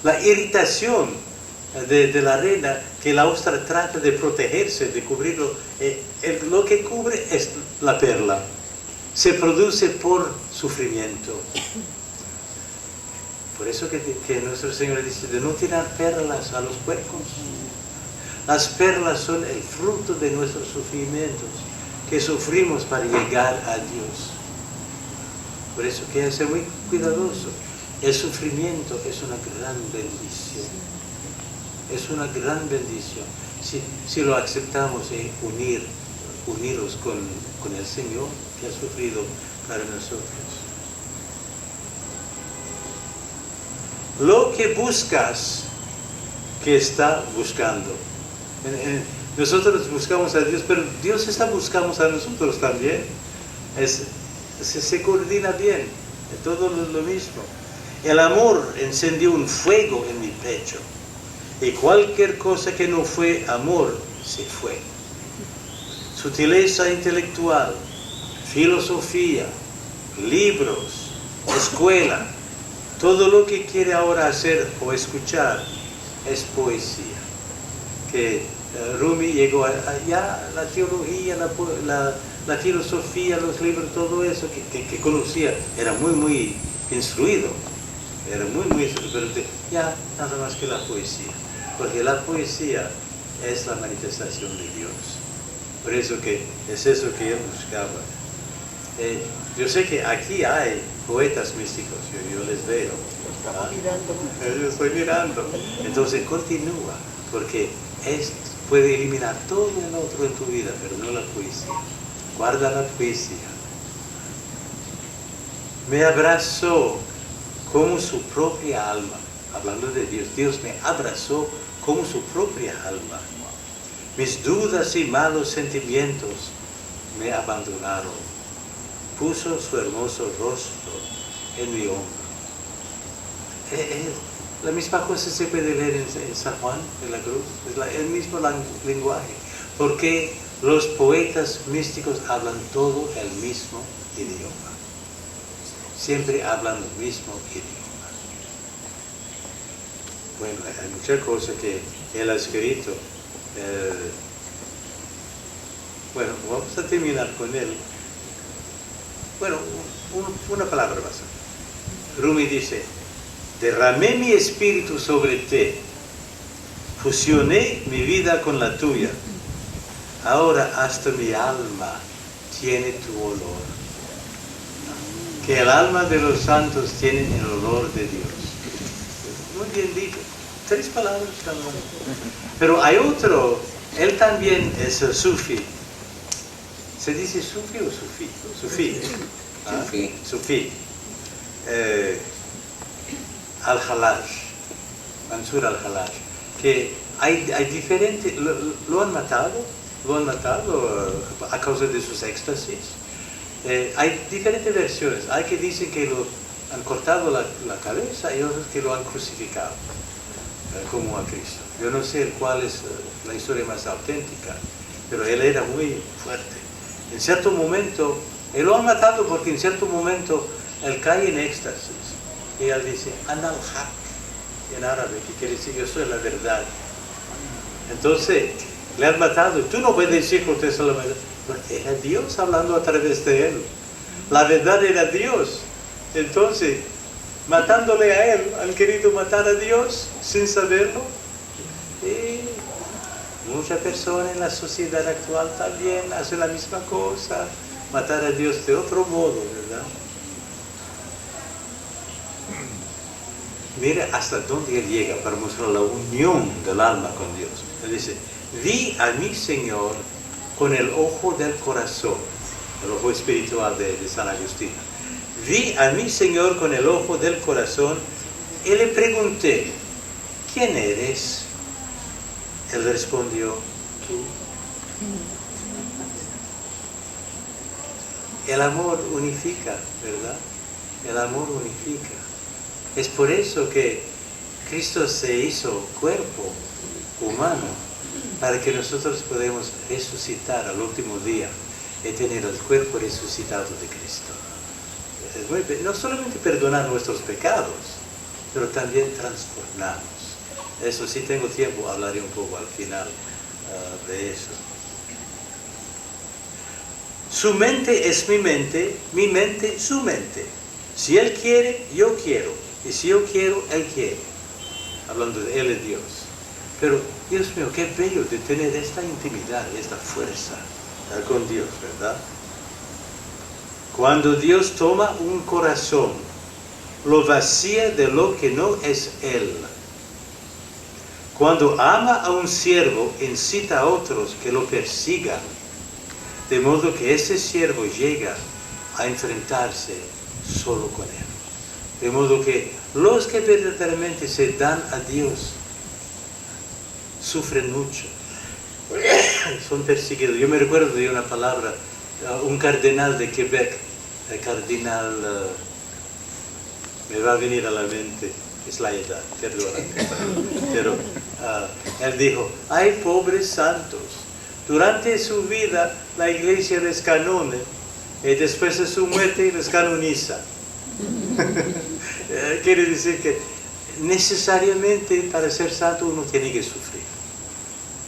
La irritación de la arena que la ostra trata de protegerse, de cubrirlo, lo que cubre es la perla. Se produce por sufrimiento. Por eso que nuestro Señor dice de no tirar perlas a los puercos. Las perlas son el fruto de nuestros sufrimientos que sufrimos para llegar a Dios. Por eso que hay que ser muy cuidadoso. El sufrimiento es una gran bendición. Es una gran bendición. Si lo aceptamos y unirnos con el Señor que ha sufrido para nosotros. Lo que buscas, que está buscando. Nosotros buscamos a Dios, pero Dios está buscando a nosotros también. Se coordina bien, es todo lo mismo. El amor encendió un fuego en mi pecho, y cualquier cosa que no fue amor, se fue. Sutileza intelectual, filosofía, libros, escuela, todo lo que quiere ahora hacer o escuchar es poesía. Que Rumi llegó allá, la teología, la filosofía, los libros, todo eso que conocía, era muy instruido, pero ya nada más que la poesía, porque la poesía es la manifestación de Dios. Por eso que es eso que él buscaba. Yo sé que aquí hay poetas místicos, yo les veo. Yo estoy mirando. Entonces continúa, porque puede eliminar todo el otro en tu vida, pero no la poesía. Guarda la poesía. Me abrazó como su propia alma. Hablando de Dios, Dios me abrazó como su propia alma. Mis dudas y malos sentimientos me abandonaron. Puso su hermoso rostro en mi hombro. La misma cosa se puede leer en San Juan de la Cruz, es el mismo lenguaje, porque los poetas místicos hablan todo el mismo idioma. Siempre hablan el mismo idioma. Bueno, hay muchas cosas que él ha escrito. Bueno, vamos a terminar con él. Bueno, una palabra más. Rumi dice: derramé mi espíritu sobre ti, fusioné mi vida con la tuya. Ahora hasta mi alma tiene tu olor. Que el alma de los santos tiene el olor de Dios. Muy bien dicho. 3 palabras cada uno. Pero hay otro, él también es sufi. ¿Se dice sufi o sufi? Sufi. ¿Ah? Sufi. Al-Halaj, Mansur Al-Halaj, que hay diferentes, lo han matado a causa de sus éxtasis. Hay diferentes versiones. Hay que dicen que lo han cortado la cabeza y otros que lo han crucificado, como a Cristo. Yo no sé cuál es la historia más auténtica, pero él era muy fuerte. En cierto momento, él lo han matado porque en cierto momento él cae en éxtasis. Y él dice, Ana al-Haq, en árabe, que quiere decir yo soy la verdad. Entonces, le han matado. Tú no puedes decir que usted es la verdad. Porque era Dios hablando a través de él. La verdad era Dios. Entonces, matándole a él, han querido matar a Dios sin saberlo. Y muchas personas en la sociedad actual también hacen la misma cosa. Matar a Dios de otro modo, ¿verdad? Mira hasta dónde él llega para mostrar la unión del alma con Dios. Él dice, vi a mi Señor con el ojo del corazón, el ojo espiritual de San Agustín. vi a mi Señor con el ojo del corazón y le pregunté, ¿quién eres? Él respondió, tú. El amor unifica, ¿verdad? El amor unifica. Es por eso que Cristo se hizo cuerpo humano, para que nosotros podamos resucitar al último día y tener el cuerpo resucitado de Cristo. No solamente perdonar nuestros pecados, pero también transformarnos. Eso sí tengo tiempo, hablaré un poco al final de eso. Su mente es mi mente su mente. Si Él quiere, yo quiero. Y si yo quiero, Él quiere. Hablando de Él es Dios. Pero, Dios mío, qué bello de tener esta intimidad, esta fuerza con Dios, ¿verdad? Cuando Dios toma un corazón, lo vacía de lo que no es Él. Cuando ama a un siervo, incita a otros que lo persigan, de modo que ese siervo llega a enfrentarse solo con Él. De modo que los que verdaderamente se dan a Dios sufren mucho, son perseguidos. Yo me recuerdo de una palabra, un cardenal de Quebec, el cardenal, me va a venir a la mente, es la edad, perdona, pero él dijo, hay pobres santos, durante su vida la iglesia les canone y después de su muerte les canoniza. Quiere decir que necesariamente para ser santo uno tiene que sufrir,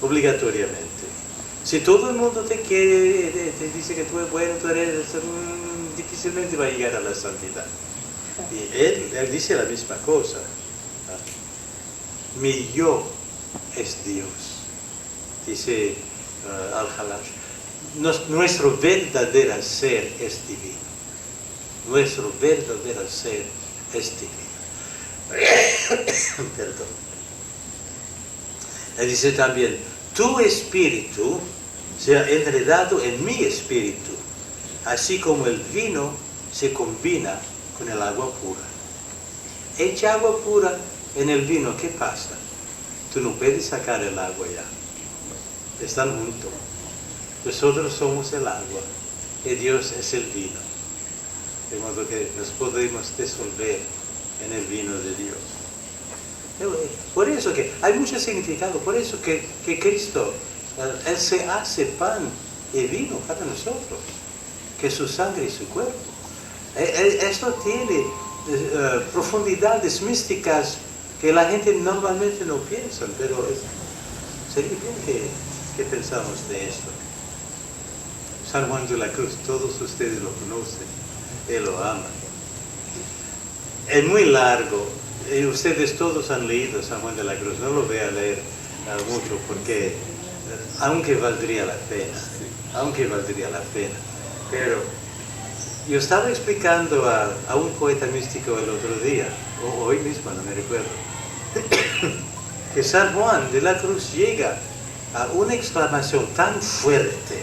obligatoriamente. Si todo el mundo te quiere, te dice que tú eres bueno, tú eres, difícilmente va a llegar a la santidad. Y él dice la misma cosa. Mi yo es Dios, dice Al-Halash. Nuestro verdadero ser es divino. Nuestro verdadero ser es divino. Perdón. Él dice también, tu espíritu se ha enredado en mi espíritu, así como el vino se combina con el agua pura. Echa agua pura en el vino, ¿qué pasa? Tú no puedes sacar el agua ya. Están juntos. Nosotros somos el agua y Dios es el vino. De modo que nos podemos disolver en el vino de Dios. Por eso que hay mucho significado, por eso que Cristo, Él se hace pan y vino para nosotros, que su sangre y su cuerpo. Esto tiene profundidades místicas que la gente normalmente no piensa, pero sería bien que pensamos de esto. San Juan de la Cruz, todos ustedes lo conocen, Él lo ama. Es muy largo, y ustedes todos han leído San Juan de la Cruz, no lo voy a leer mucho porque aunque valdría la pena, pero yo estaba explicando a un poeta místico el otro día, o hoy mismo, no me recuerdo, que San Juan de la Cruz llega a una exclamación tan fuerte,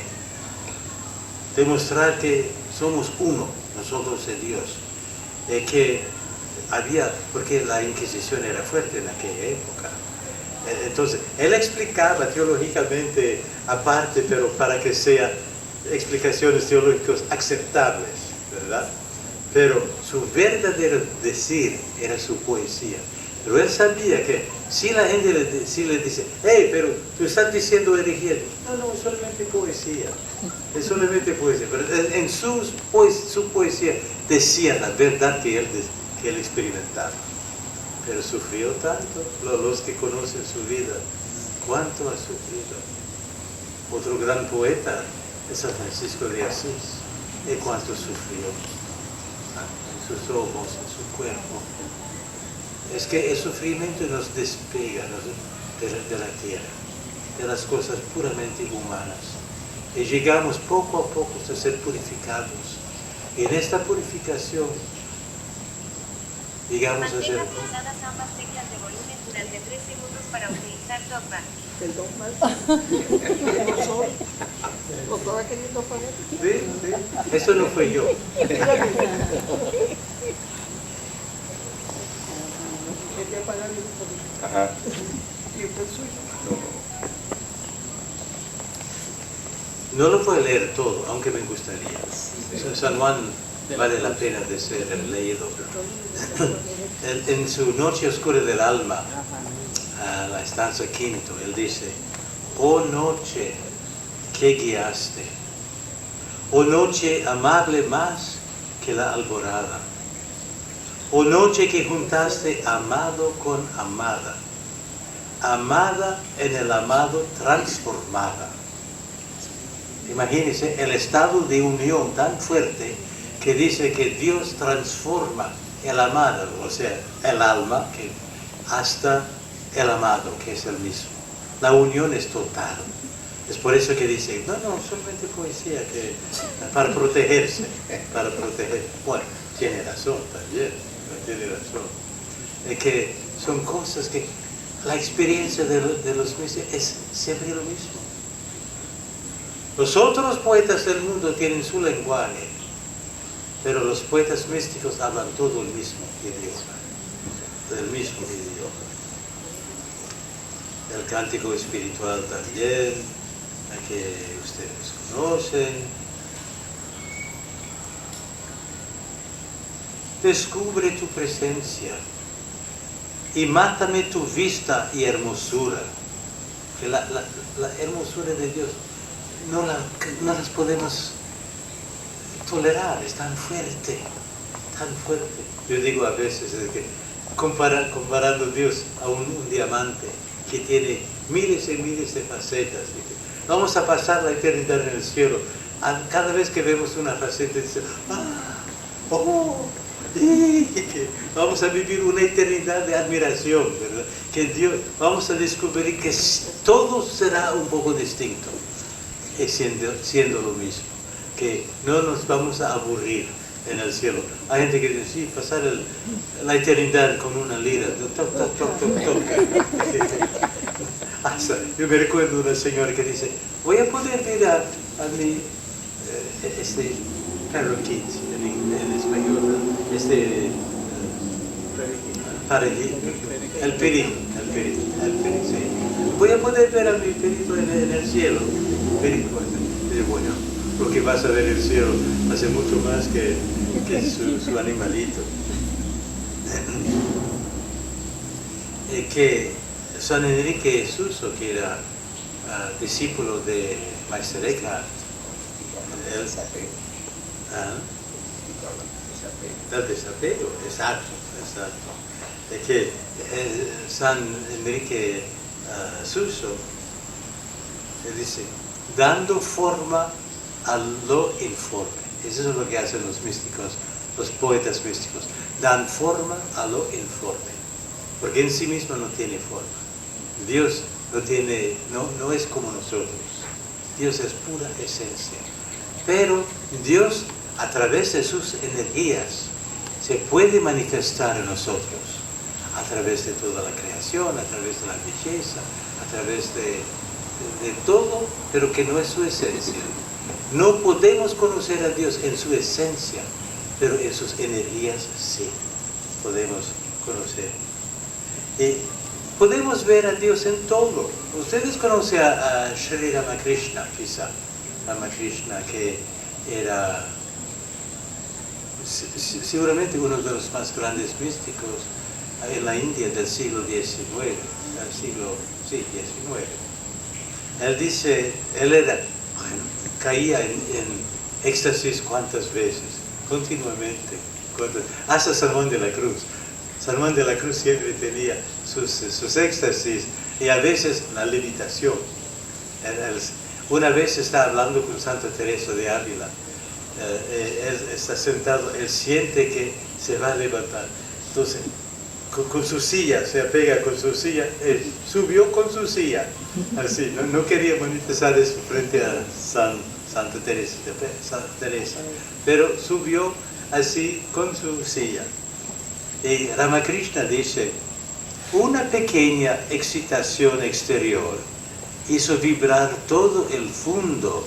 demostrar que somos uno, nosotros y Dios, que había, porque la Inquisición era fuerte en aquella época. Entonces, él explicaba teológicamente aparte, pero para que sean explicaciones teológicas aceptables, ¿verdad? Pero su verdadero decir era su poesía. Pero él sabía que si la gente le dice, hey, pero tú estás diciendo herejía, no, es solamente poesía. Es solamente poesía. Pero en su poesía decía la verdad que él experimentaba. Pero sufrió tanto, los que conocen su vida, ¿cuánto ha sufrido? Otro gran poeta es San Francisco de Asís, y cuánto sufrió en sus ojos, en su cuerpo. Es que el sufrimiento nos despega de la tierra, de las cosas puramente humanas, y llegamos poco a poco a ser purificados, y en esta purificación llegamos a ser... Mantenga pulsadas ambas teclas de volumen durante 3 segundos para utilizar TalkBack. Lo estaba queriendo poner. Sí, eso no fue yo. No lo puedo leer todo, aunque me gustaría. San Juan vale la pena de ser leído. En su Noche Oscura del Alma, la estanza quinto, él dice: oh noche que guiaste, oh noche amable más que la alborada, oh noche que juntaste amado con amada, amada en el amado transformada. Imagínense el estado de unión tan fuerte que dice que Dios transforma el amado, o sea, el alma, hasta el amado, que es el mismo. La unión es total. Es por eso que dice, no, solamente poesía, que para protegerse, para proteger. Bueno, tiene razón también, tiene razón. Es que son cosas que la experiencia de los místicos es siempre lo mismo. Los otros poetas del mundo tienen su lenguaje, pero los poetas místicos hablan todo el mismo idioma, el mismo idioma. El cántico espiritual también, que ustedes conocen. Descubre tu presencia y mátame tu vista y hermosura. Que la hermosura de Dios no las podemos tolerar, es tan fuerte, tan fuerte. Yo digo a veces que comparando a Dios a un diamante que tiene miles y miles de facetas. Vamos a pasar la eternidad en el cielo. Cada vez que vemos una faceta, dice, vamos a vivir una eternidad de admiración, ¿verdad? Que Dios, vamos a descubrir que todo será un poco distinto, siendo lo mismo, que no nos vamos a aburrir en el cielo. Hay gente que dice, sí, pasar la eternidad con una lira, toc, toc, toc, toc, toc. Yo me recuerdo de una señora que dice, voy a poder ver a mi parakeet en español, el perico, sí. Voy a poder ver a mi perico en el cielo. Perico, bueno, lo que vas a ver en el cielo hace mucho más que su animalito. Que San Enrique Suso, que era discípulo de Meister Eckhart, el desapego, exacto. Es que San Enrique Suso dice, dando forma a lo informe. Eso es lo que hacen los místicos, los poetas místicos, dan forma a lo informe, porque en sí mismo no tiene forma. Dios no es como nosotros. Dios es pura esencia. Pero Dios, a través de sus energías, se puede manifestar en nosotros, a través de toda la creación, a través de la belleza, a través de todo, pero que no es su esencia. No podemos conocer a Dios en su esencia, pero en sus energías sí podemos conocer. Podemos ver a Dios en todo. Ustedes conocen a Sri Ramakrishna, quizá. Ramakrishna, que era seguramente uno de los más grandes místicos en la India del siglo XIX, XIX. Él dice, caía en éxtasis cuántas veces, continuamente, hasta San Juan de la Cruz. San Juan de la Cruz siempre tenía sus éxtasis y a veces la levitación. Una vez está hablando con Santa Teresa de Ávila, él está sentado, él siente que se va a levantar. Entonces, con su silla, se apega con su silla, él subió con su silla, así, no quería manifestar eso frente a Santa Teresa, pero subió así con su silla. Y Ramakrishna dice, una pequeña excitación exterior hizo vibrar todo el fondo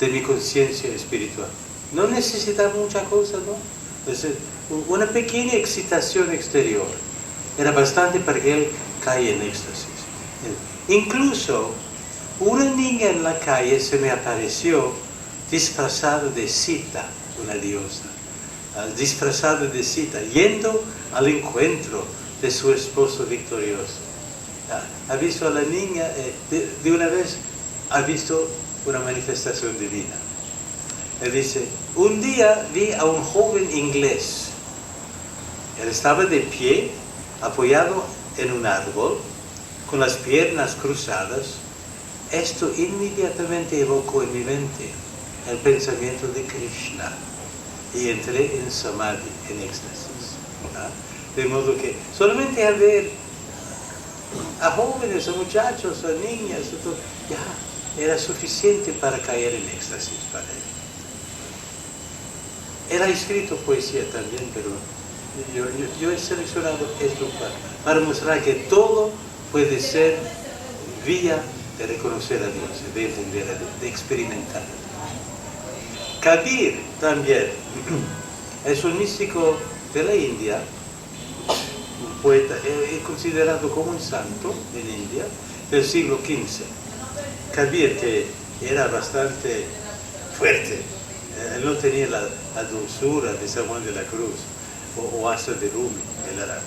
de mi conciencia espiritual. No necesita mucha cosa, ¿no? Entonces, una pequeña excitación exterior era bastante para que él caiga en éxtasis. Incluso una niña en la calle se me apareció disfrazada de Sita, una diosa, disfrazada de Sita, yendo al encuentro de su esposo victorioso. Ha visto a la niña, de una vez ha visto una manifestación divina. Él dice, un día vi a un joven inglés. Él estaba de pie, apoyado en un árbol, con las piernas cruzadas. Esto inmediatamente evocó en mi mente el pensamiento de Krishna y entré en samadhi, en éxtasis. De modo que solamente al ver a jóvenes, a muchachos, a niñas, ya era suficiente para caer en éxtasis para él. Él ha escrito poesía también, pero yo he seleccionado esto para mostrar que todo puede ser vía de reconocer a Dios, de entender a Dios, de experimentar a Dios. Kabir también es un místico de la India, un poeta, es considerado como un santo en India del siglo XV. Kabir, que era bastante fuerte, él no tenía la dulzura de San Juan de la Cruz o hasta de Rumi. Él era,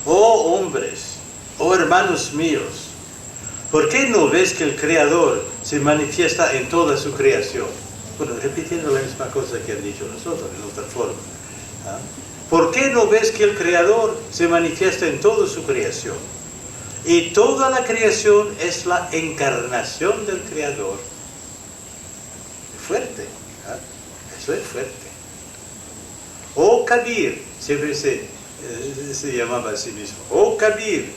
oh hombres, oh hermanos míos, ¿por qué no ves que el Creador se manifiesta en toda su creación? Bueno, repitiendo la misma cosa que han dicho nosotros, en otra forma. ¿Por qué no ves que el Creador se manifiesta en toda su creación? Y toda la creación es la encarnación del Creador. Fuerte, eso es fuerte. Oh Kabir, siempre se llamaba a sí mismo, oh Kabir,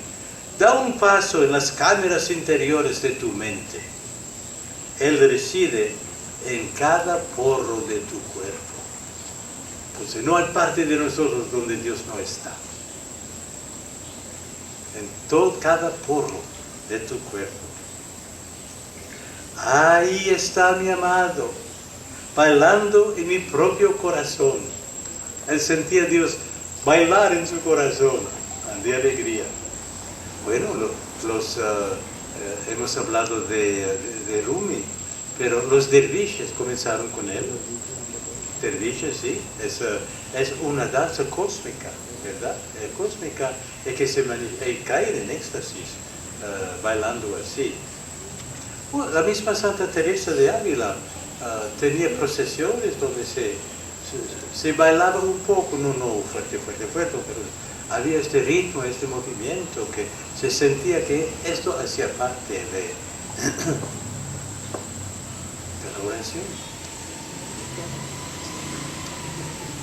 da un paso en las cámaras interiores de tu mente. Él reside en cada poro de tu cuerpo. Entonces no hay parte de nosotros donde Dios no está. En cada poro de tu cuerpo. Ahí está mi amado, bailando en mi propio corazón. Él sentía a Dios bailar en su corazón, de alegría. Bueno, hemos hablado de Rumi, pero los derviches comenzaron con él. Derviches, sí, es una danza cósmica, ¿verdad? Cósmica es que caen en éxtasis, bailando así. Bueno, la misma Santa Teresa de Ávila tenía procesiones donde se bailaba un poco, no fuerte, pero había este ritmo, este movimiento que se sentía que esto hacía parte de la oración.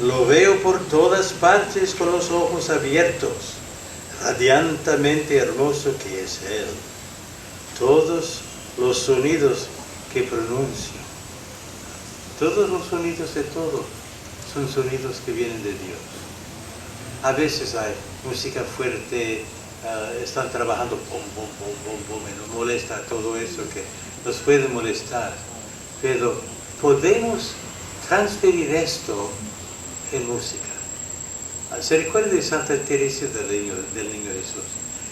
Lo veo por todas partes con los ojos abiertos, radiantemente hermoso que es Él. Todos los sonidos que pronuncio, todos los sonidos de todo, son sonidos que vienen de Dios. A veces hay música fuerte, están trabajando, pum, me molesta todo eso que nos puede molestar, pero podemos transferir esto en música. Se recuerda de Santa Teresa del Niño Jesús.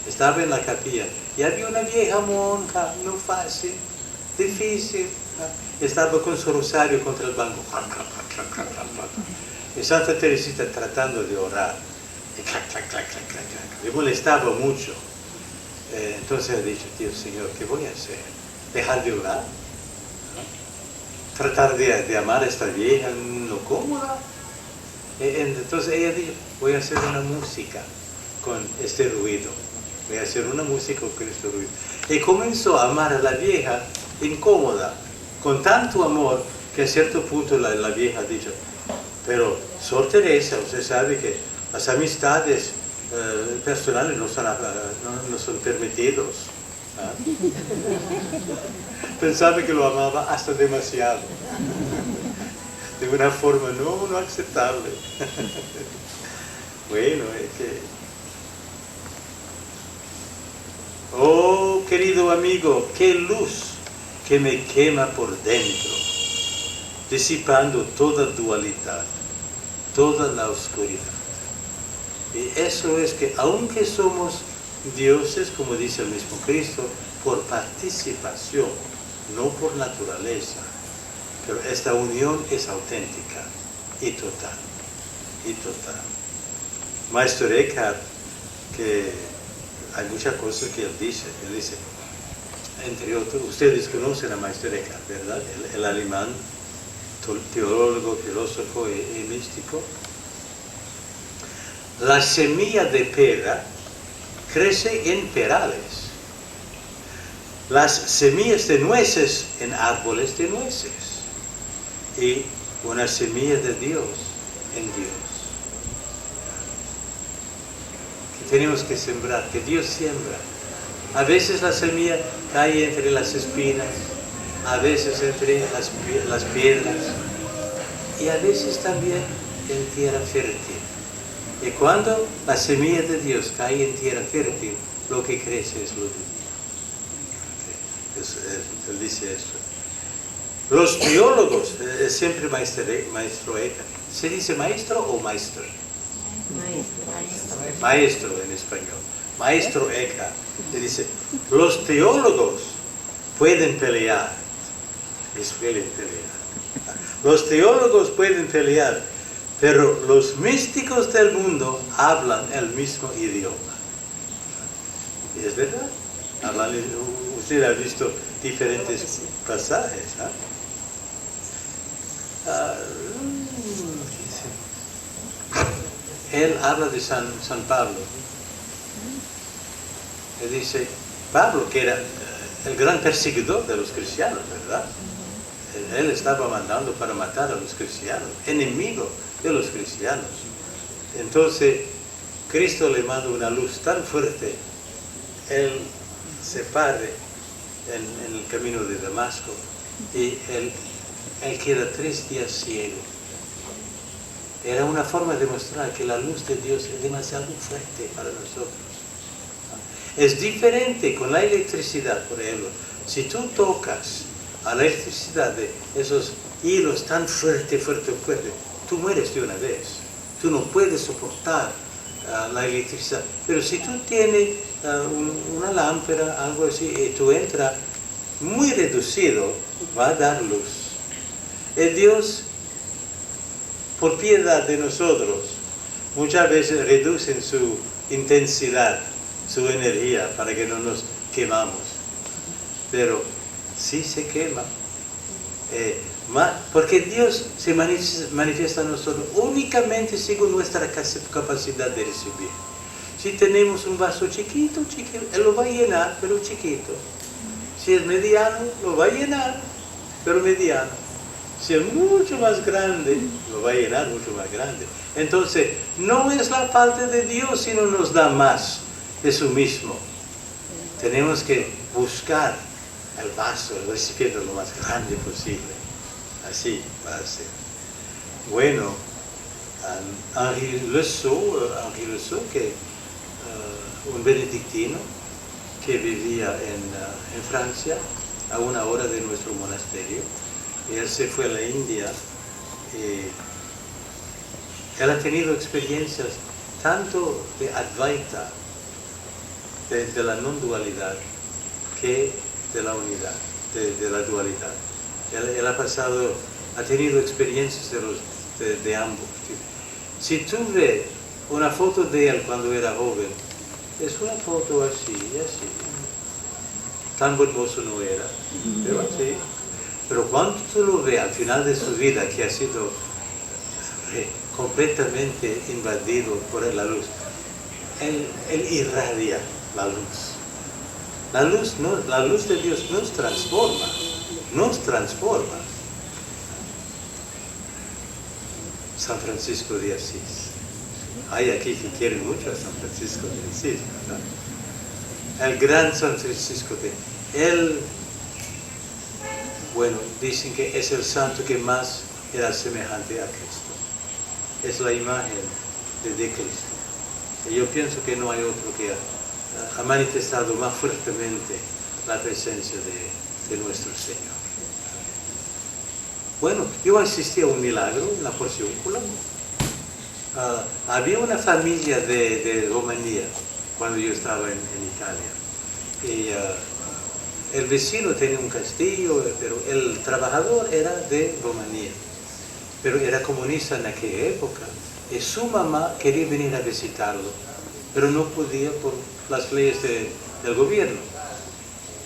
Estaba en la capilla y había una vieja monja, no fácil, difícil. Estaba con su rosario contra el banco. Y Santa Teresita tratando de orar. Y le molestaba mucho. Entonces ha dicho, Dios Señor, ¿qué voy a hacer? ¿Dejar de orar? ¿Tratar de amar a esta vieja no cómoda? Entonces ella dijo, voy a hacer una música con este ruido. Voy a hacer una música con este ruido. Y comenzó a amar a la vieja incómoda, con tanto amor que a cierto punto la vieja ha dicho, pero Sor Teresa, usted sabe que las amistades personales no son permitidos. Pensaba que lo amaba hasta demasiado, de una forma no aceptable. Bueno, es que... Oh, querido amigo, qué luz que me quema por dentro, disipando toda dualidad, toda la oscuridad. Y eso es que aunque somos dioses, como dice el mismo Cristo, por participación, no por naturaleza. Pero esta unión es auténtica y total. Y total. Maestro Eckhart, que hay muchas cosas que él dice, entre otros, ustedes conocen a Maestro Eckhart, ¿verdad? El alemán, teólogo, filósofo y místico. La semilla de pera crece en perales. Las semillas de nueces en árboles de nueces. Y una semilla de Dios en Dios. Que tenemos que sembrar, que Dios siembra. A veces la semilla cae entre las espinas, a veces entre las piedras y a veces también en tierra fértil. Y cuando la semilla de Dios cae en tierra fértil, lo que crece es lo de Dios. Él dice esto. Los teólogos, es siempre maestro Eckhart. ¿Se dice maestro o maestro? Maestro en español. Maestro Eckhart. Le dice, los teólogos pueden pelear. Los teólogos pueden pelear, pero los místicos del mundo hablan el mismo idioma. ¿Y es verdad? Usted ha visto diferentes pasajes. Él habla de San Pablo. Él dice, Pablo, que era el gran perseguidor de los cristianos, ¿verdad? Él estaba mandando para matar a los cristianos, enemigo de los cristianos. Entonces, Cristo le manda una luz tan fuerte, él se parte en el camino de Damasco y él queda 3 días ciego. Era una forma de mostrar que la luz de Dios es demasiado fuerte para nosotros. Es diferente con la electricidad, por ejemplo. Si tú tocas a la electricidad de esos hilos tan fuerte, tú mueres de una vez. Tú no puedes soportar la electricidad. Pero si tú tienes una lámpara, algo así, y tú entras muy reducido, va a dar luz. El Dios, por piedad de nosotros, muchas veces reducen su intensidad, su energía, para que no nos quemamos. Pero sí se quema. Porque Dios se manifiesta a nosotros únicamente según nuestra capacidad de recibir. Si tenemos un vaso chiquito, Él lo va a llenar, pero chiquito. Si es mediano, lo va a llenar, pero mediano. Si es mucho más grande, lo va a llenar mucho más grande. Entonces, no es la falta de Dios, sino nos da más de su mismo. Tenemos que buscar el vaso, el recipiente lo más grande posible. Así va a ser. Bueno, Henri Leusseau, que un benedictino que vivía en Francia, a 1 hora de nuestro monasterio, y él se fue a la India, y él ha tenido experiencias tanto de Advaita, de la non-dualidad, que de la unidad, de la dualidad. Él ha tenido experiencias de ambos. Si tú ves una foto de él cuando era joven, es una foto así. Tan hermoso no era, pero así. Pero cuando tú lo ves al final de su vida, que ha sido completamente invadido por la luz, él irradia la luz. La luz de Dios nos transforma. San Francisco de Asís. Hay aquí que quieren mucho a San Francisco de Asís, ¿verdad? El gran San Francisco él, bueno, dicen que es el santo que más era semejante a Cristo. Es la imagen de Cristo. Y yo pienso que no hay otro que ha manifestado más fuertemente la presencia de nuestro Señor. Bueno, yo asistí a un milagro en la Porciúncula. Había una familia de Rumanía, cuando yo estaba en Italia. Y el vecino tenía un castillo, pero el trabajador era de Rumanía, pero era comunista en aquella época. Y su mamá quería venir a visitarlo, pero no podía por las leyes del gobierno.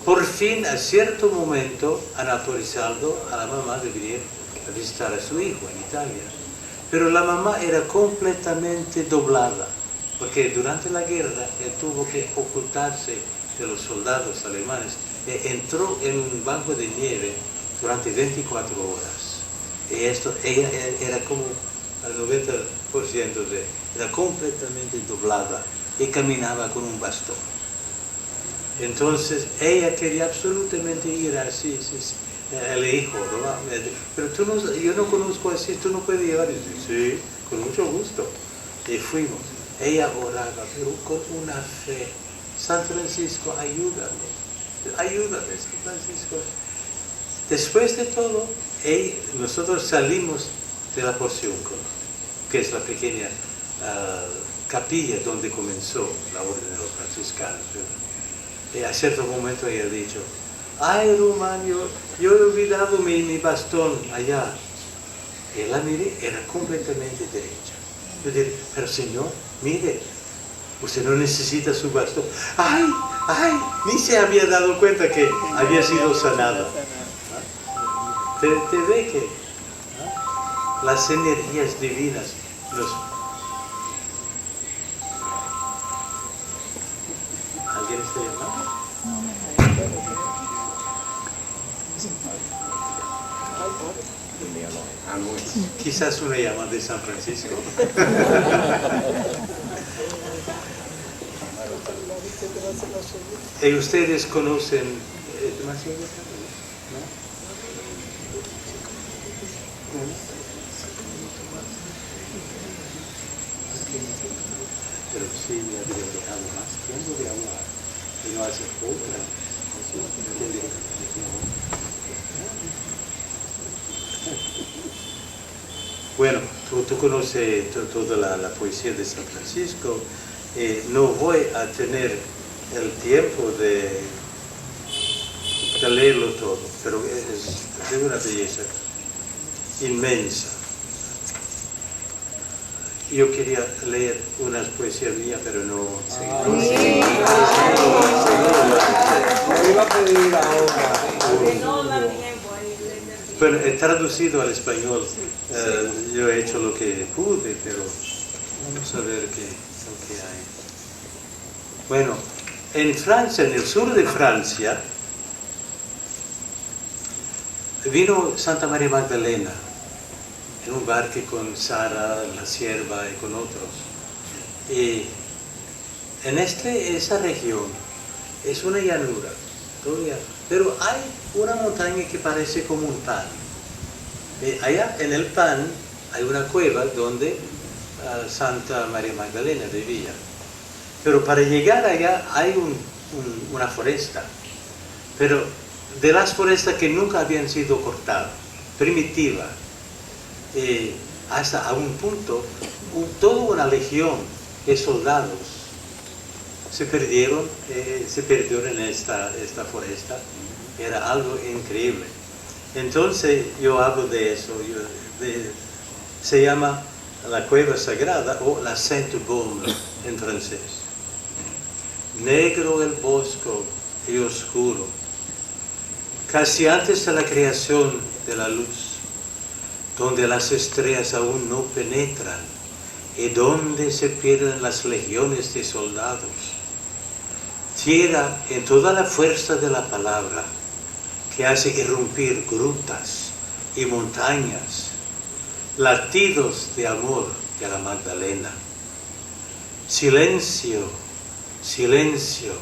Por fin, a cierto momento, han autorizado a la mamá de venir a visitar a su hijo en Italia. Pero la mamá era completamente doblada, porque durante la guerra tuvo que ocultarse de los soldados alemanes. Entró en un banco de nieve durante 24 horas. Y ella era como al 90% era completamente doblada y caminaba con un bastón. Entonces ella quería absolutamente ir así, el hijo, ¿no? Pero yo no conozco así, tú no puedes llevar. Y dice, sí, con mucho gusto. Y fuimos. Ella oraba, pero con una fe. San Francisco, ayúdame, San Francisco. Después de todo, nosotros salimos de la Porción, que es la pequeña capilla donde comenzó la orden de los franciscanos. Y a cierto momento ella ha dicho, ay, Román, yo he olvidado mi bastón allá. Y la miré, era completamente derecha. Yo dije, pero señor, mire, usted no necesita su bastón. ¡Ay! Ni se había dado cuenta que había sido sanada. Te ve que las energías divinas ¿Alguien está llamando? Quizás una llamada de San Francisco. ¿Y ustedes conocen demasiado? ¿No? Pero sí me habría dejado más tiempo de hablar y no hace otra. Bueno, tú conoces toda la poesía de San Francisco. No voy a tener el tiempo de leerlo todo, pero es de una belleza inmensa. Yo quería leer unas poesías mías, pero no. Bueno, he traducido al español. Yo he hecho lo que pude, pero vamos a ver qué hay. Bueno, en Francia, en el sur de Francia, vino Santa María Magdalena en un barco con Sara, la sierva y con otros. Y en esa región es una llanura, pero hay una montaña que parece como un pan. Y allá en el pan hay una cueva donde Santa María Magdalena vivía. Pero para llegar allá hay una foresta, pero de las forestas que nunca habían sido cortadas, primitiva, hasta a un punto, toda una legión de soldados se perdieron en esta foresta. Era algo increíble. Entonces yo hablo de eso, se llama la cueva sagrada o la Sainte Baume en francés. Negro el bosque y oscuro, casi antes de la creación de la luz, donde las estrellas aún no penetran y donde se pierden las legiones de soldados. Tierra en toda la fuerza de la palabra, que hace irrumpir grutas y montañas, latidos de amor de la Magdalena. Silencio, silencio,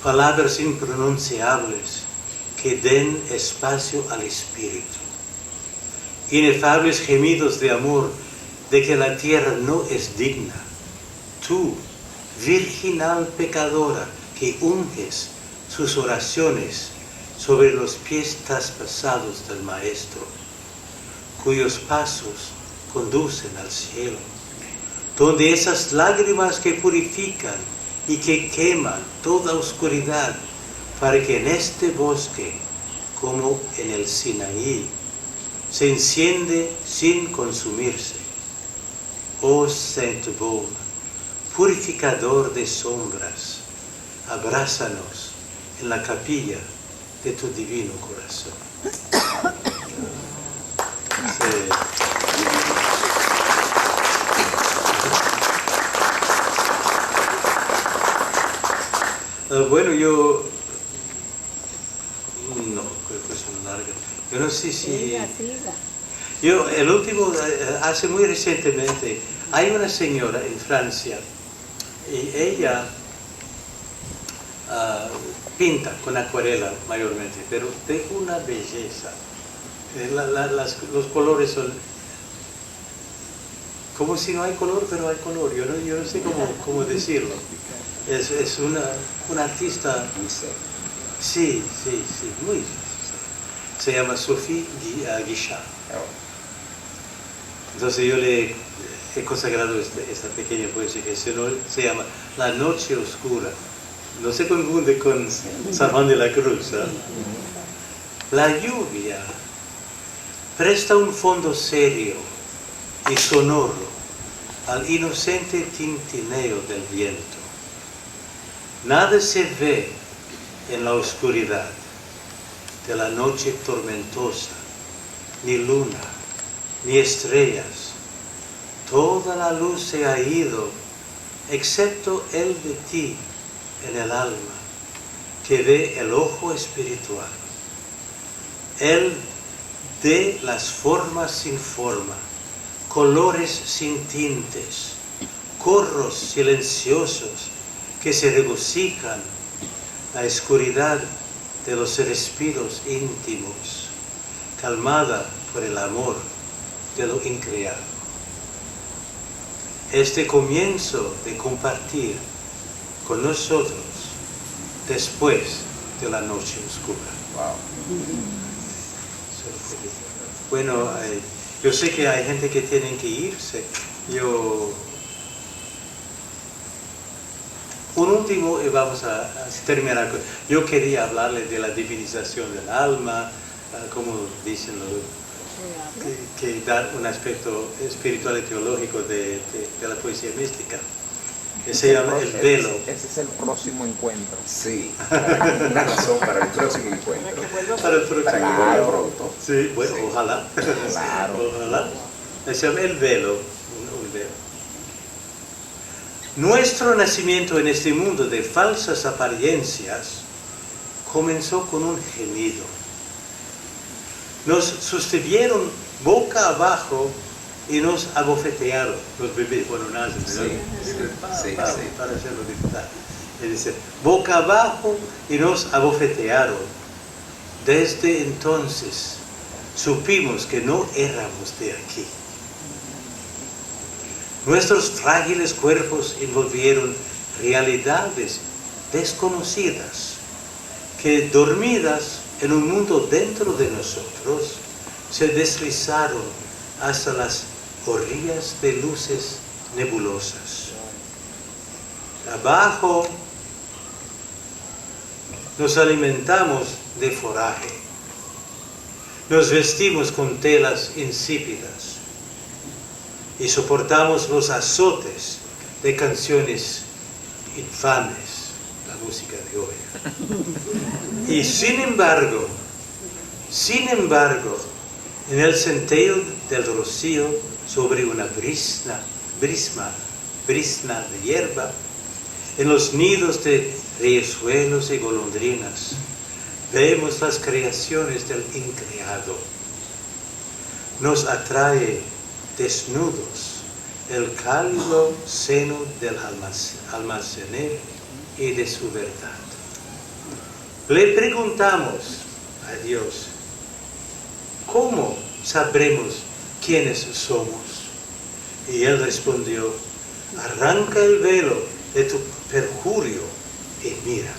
palabras impronunciables que den espacio al espíritu. Inefables gemidos de amor de que la tierra no es digna. Tú, virginal pecadora, que unges sus oraciones sobre los pies traspasados del Maestro, cuyos pasos conducen al cielo, donde esas lágrimas que purifican y que quema toda oscuridad para que en este bosque, como en el Sinaí, se enciende sin consumirse. Oh Saint-Baume, purificador de sombras, abrázanos en la capilla de tu divino corazón. Bueno, yo no, creo que es una larga. Yo no sé si... Yo, el último, hace muy recientemente, hay una señora en Francia y ella pinta con acuarela mayormente, pero de una belleza. Los colores son como si no hay color, pero hay color. Yo no sé cómo decirlo. Es una artista... Sí, muy... Se llama Sophie Guichard. Entonces yo le he consagrado esta pequeña poesía que se llama La Noche Oscura. No se confunde con San Juan de la Cruz. ¿Eh? La lluvia presta un fondo serio y sonoro al inocente tintineo del viento. Nada se ve en la oscuridad de la noche tormentosa, ni luna, ni estrellas. Toda la luz se ha ido, excepto el de ti en el alma, que ve el ojo espiritual. El de las formas sin forma, colores sin tintes, corros silenciosos que se regocijan, la oscuridad de los respiros íntimos, calmada por el amor de lo increado. Este comienzo de compartir con nosotros después de la noche oscura. Wow. Bueno, yo sé que hay gente que tiene que irse. Un último, y vamos a terminar. Yo quería hablarles de la divinización del alma, como dicen que da un aspecto espiritual y teológico de la poesía mística, que se llama el velo. Ese es el próximo encuentro. Sí, una razón para el próximo encuentro. Para el próximo Para que vuelva pronto. Sí, bueno, sí. Ojalá. Claro. Ojalá. Se llama el velo, un velo. Nuestro nacimiento en este mundo de falsas apariencias comenzó con un gemido. Nos sostuvieron boca abajo y nos abofetearon. Los bebés cuando nacen, para hacerlo disfrutar. Es decir, boca abajo y nos abofetearon. Desde entonces supimos que no éramos de aquí. Nuestros frágiles cuerpos envolvieron realidades desconocidas que, dormidas en un mundo dentro de nosotros, se deslizaron hasta las orillas de luces nebulosas. Abajo nos alimentamos de foraje, nos vestimos con telas insípidas y soportamos los azotes de canciones infames, la música de hoy. Y sin embargo, en el centelleo del rocío sobre una brisna de hierba, en los nidos de riachuelos y golondrinas, vemos las creaciones del increado. Nos atrae desnudos el cálido seno del almacenero y de su verdad. Le preguntamos a Dios, ¿cómo sabremos quiénes somos? Y Él respondió, arranca el velo de tu perjurio y mira.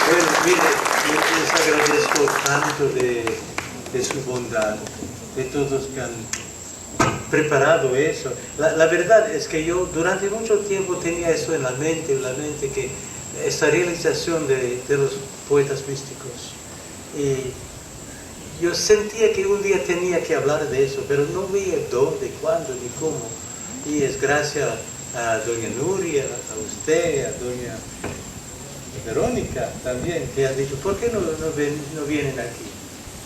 Bueno, mire, les agradezco tanto de su bondad, de todos que han preparado eso. La verdad es que yo durante mucho tiempo tenía eso en la mente que esta realización de los poetas místicos. Y yo sentía que un día tenía que hablar de eso, pero no veía dónde, cuándo, ni cómo. Y es gracias a doña Nuria, a usted, a doña Verónica también, que han dicho, ¿por qué no vienen aquí?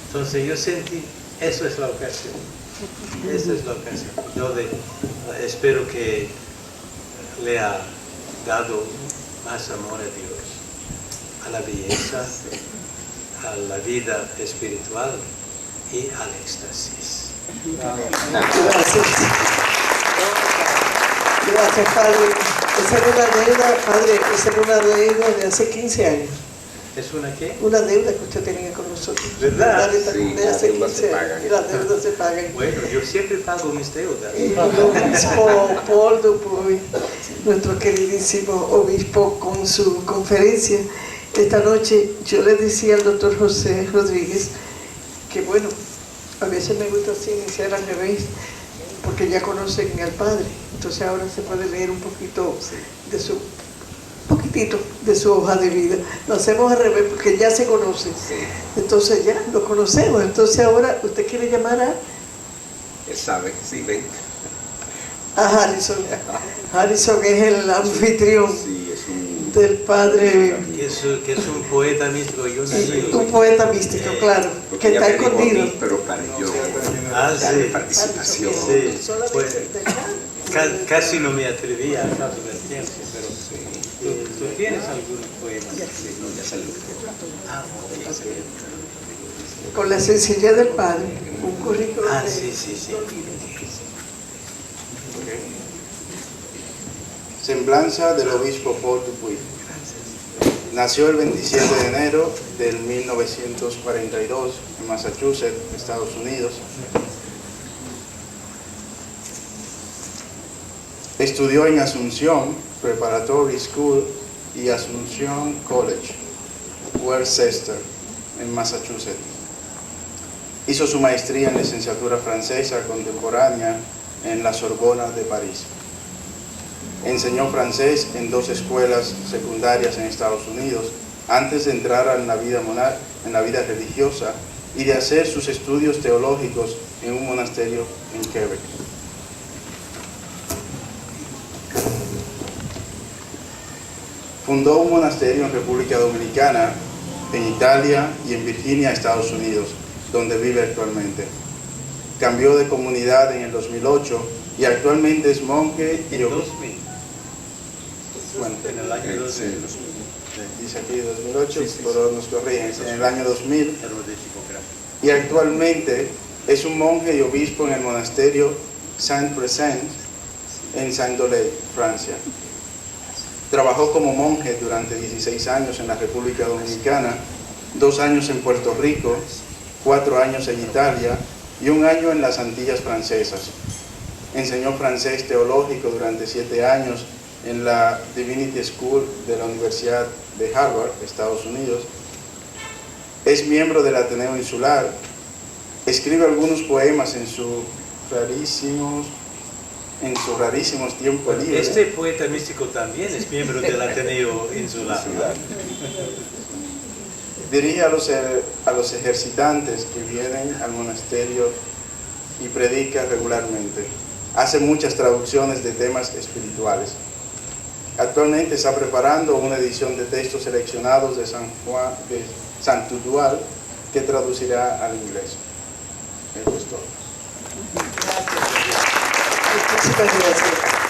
Entonces yo sentí, eso es la ocasión. Esa es la ocasión. Yo espero que le ha dado más amor a Dios, a la belleza, a la vida espiritual y al éxtasis. Gracias. Gracias, Padre. Esa era una deuda, Padre, esa era una deuda de hace 15 años. ¿Es una qué? Una deuda que usted tenía con nosotros. ¿Verdad? Sí, De hace las deudas 15 se años. pagan. Y las deudas se pagan. Bueno, yo siempre pago mis deudas. El obispo Paul Dupuy, nuestro queridísimo obispo, con su conferencia esta noche, yo le decía al doctor José Rodríguez que bueno, a veces me gusta así iniciar al revés, porque ya conocen al Padre, entonces ahora se puede leer un poquito de su hoja de vida. Lo hacemos al revés porque ya se conoce, entonces ya lo conocemos, entonces ahora usted quiere llamar a... Él sabe, sí, ven. A Harrison. Harrison es el anfitrión Sí, es un... del Padre, Que es un poeta místico. Yo no un poeta místico, claro, Porque que ella está me dijo a escondido. mí, pero para yo Ah, darle sí. participación. Sí. Solamente Pues, de acá. casi no me atrevía a causa del tiempo, pero ¿tú tienes algunos poemas? No, ya salió. Con la sencillez del Padre, un currículum Ah, de- sí. Semblanza del obispo Paul Dupuy. Nació el 27 de enero del 1942 en Massachusetts, Estados Unidos. Estudió en Asunción Preparatory School y Asunción College, Worcester, en Massachusetts. Hizo su maestría en licenciatura francesa contemporánea en la Sorbona de París. Enseñó francés en 2 escuelas secundarias en Estados Unidos antes de entrar en la vida religiosa y de hacer sus estudios teológicos en un monasterio en Quebec. Fundó un monasterio en República Dominicana, en Italia y en Virginia, Estados Unidos, donde vive actualmente. Cambió de comunidad en el 2008 y actualmente es monje y En obispo. 2000. Bueno, En el año 2000. dice aquí 2008, pero nos corrigen, en el año 2000, Herodístico, gracias. y actualmente es un monje y obispo en el monasterio Saint-Present en Saint-Dolay, Francia. Trabajó como monje durante 16 años en la República Dominicana, 2 años en Puerto Rico, 4 años en Italia y 1 año en las Antillas Francesas. Enseñó francés teológico durante 7 años en la Divinity School de la Universidad de Harvard, Estados Unidos. Es miembro del Ateneo Insular. Escribe algunos poemas en sus rarísimos tiempos libres. Este poeta místico también es miembro del Ateneo Insular. Dirige a los ejercitantes que vienen al monasterio y predica regularmente. Hace muchas traducciones de temas espirituales. Actualmente está preparando una edición de textos seleccionados de Santo Dual que traducirá al inglés. Eso es todo. Muchísimas gracias.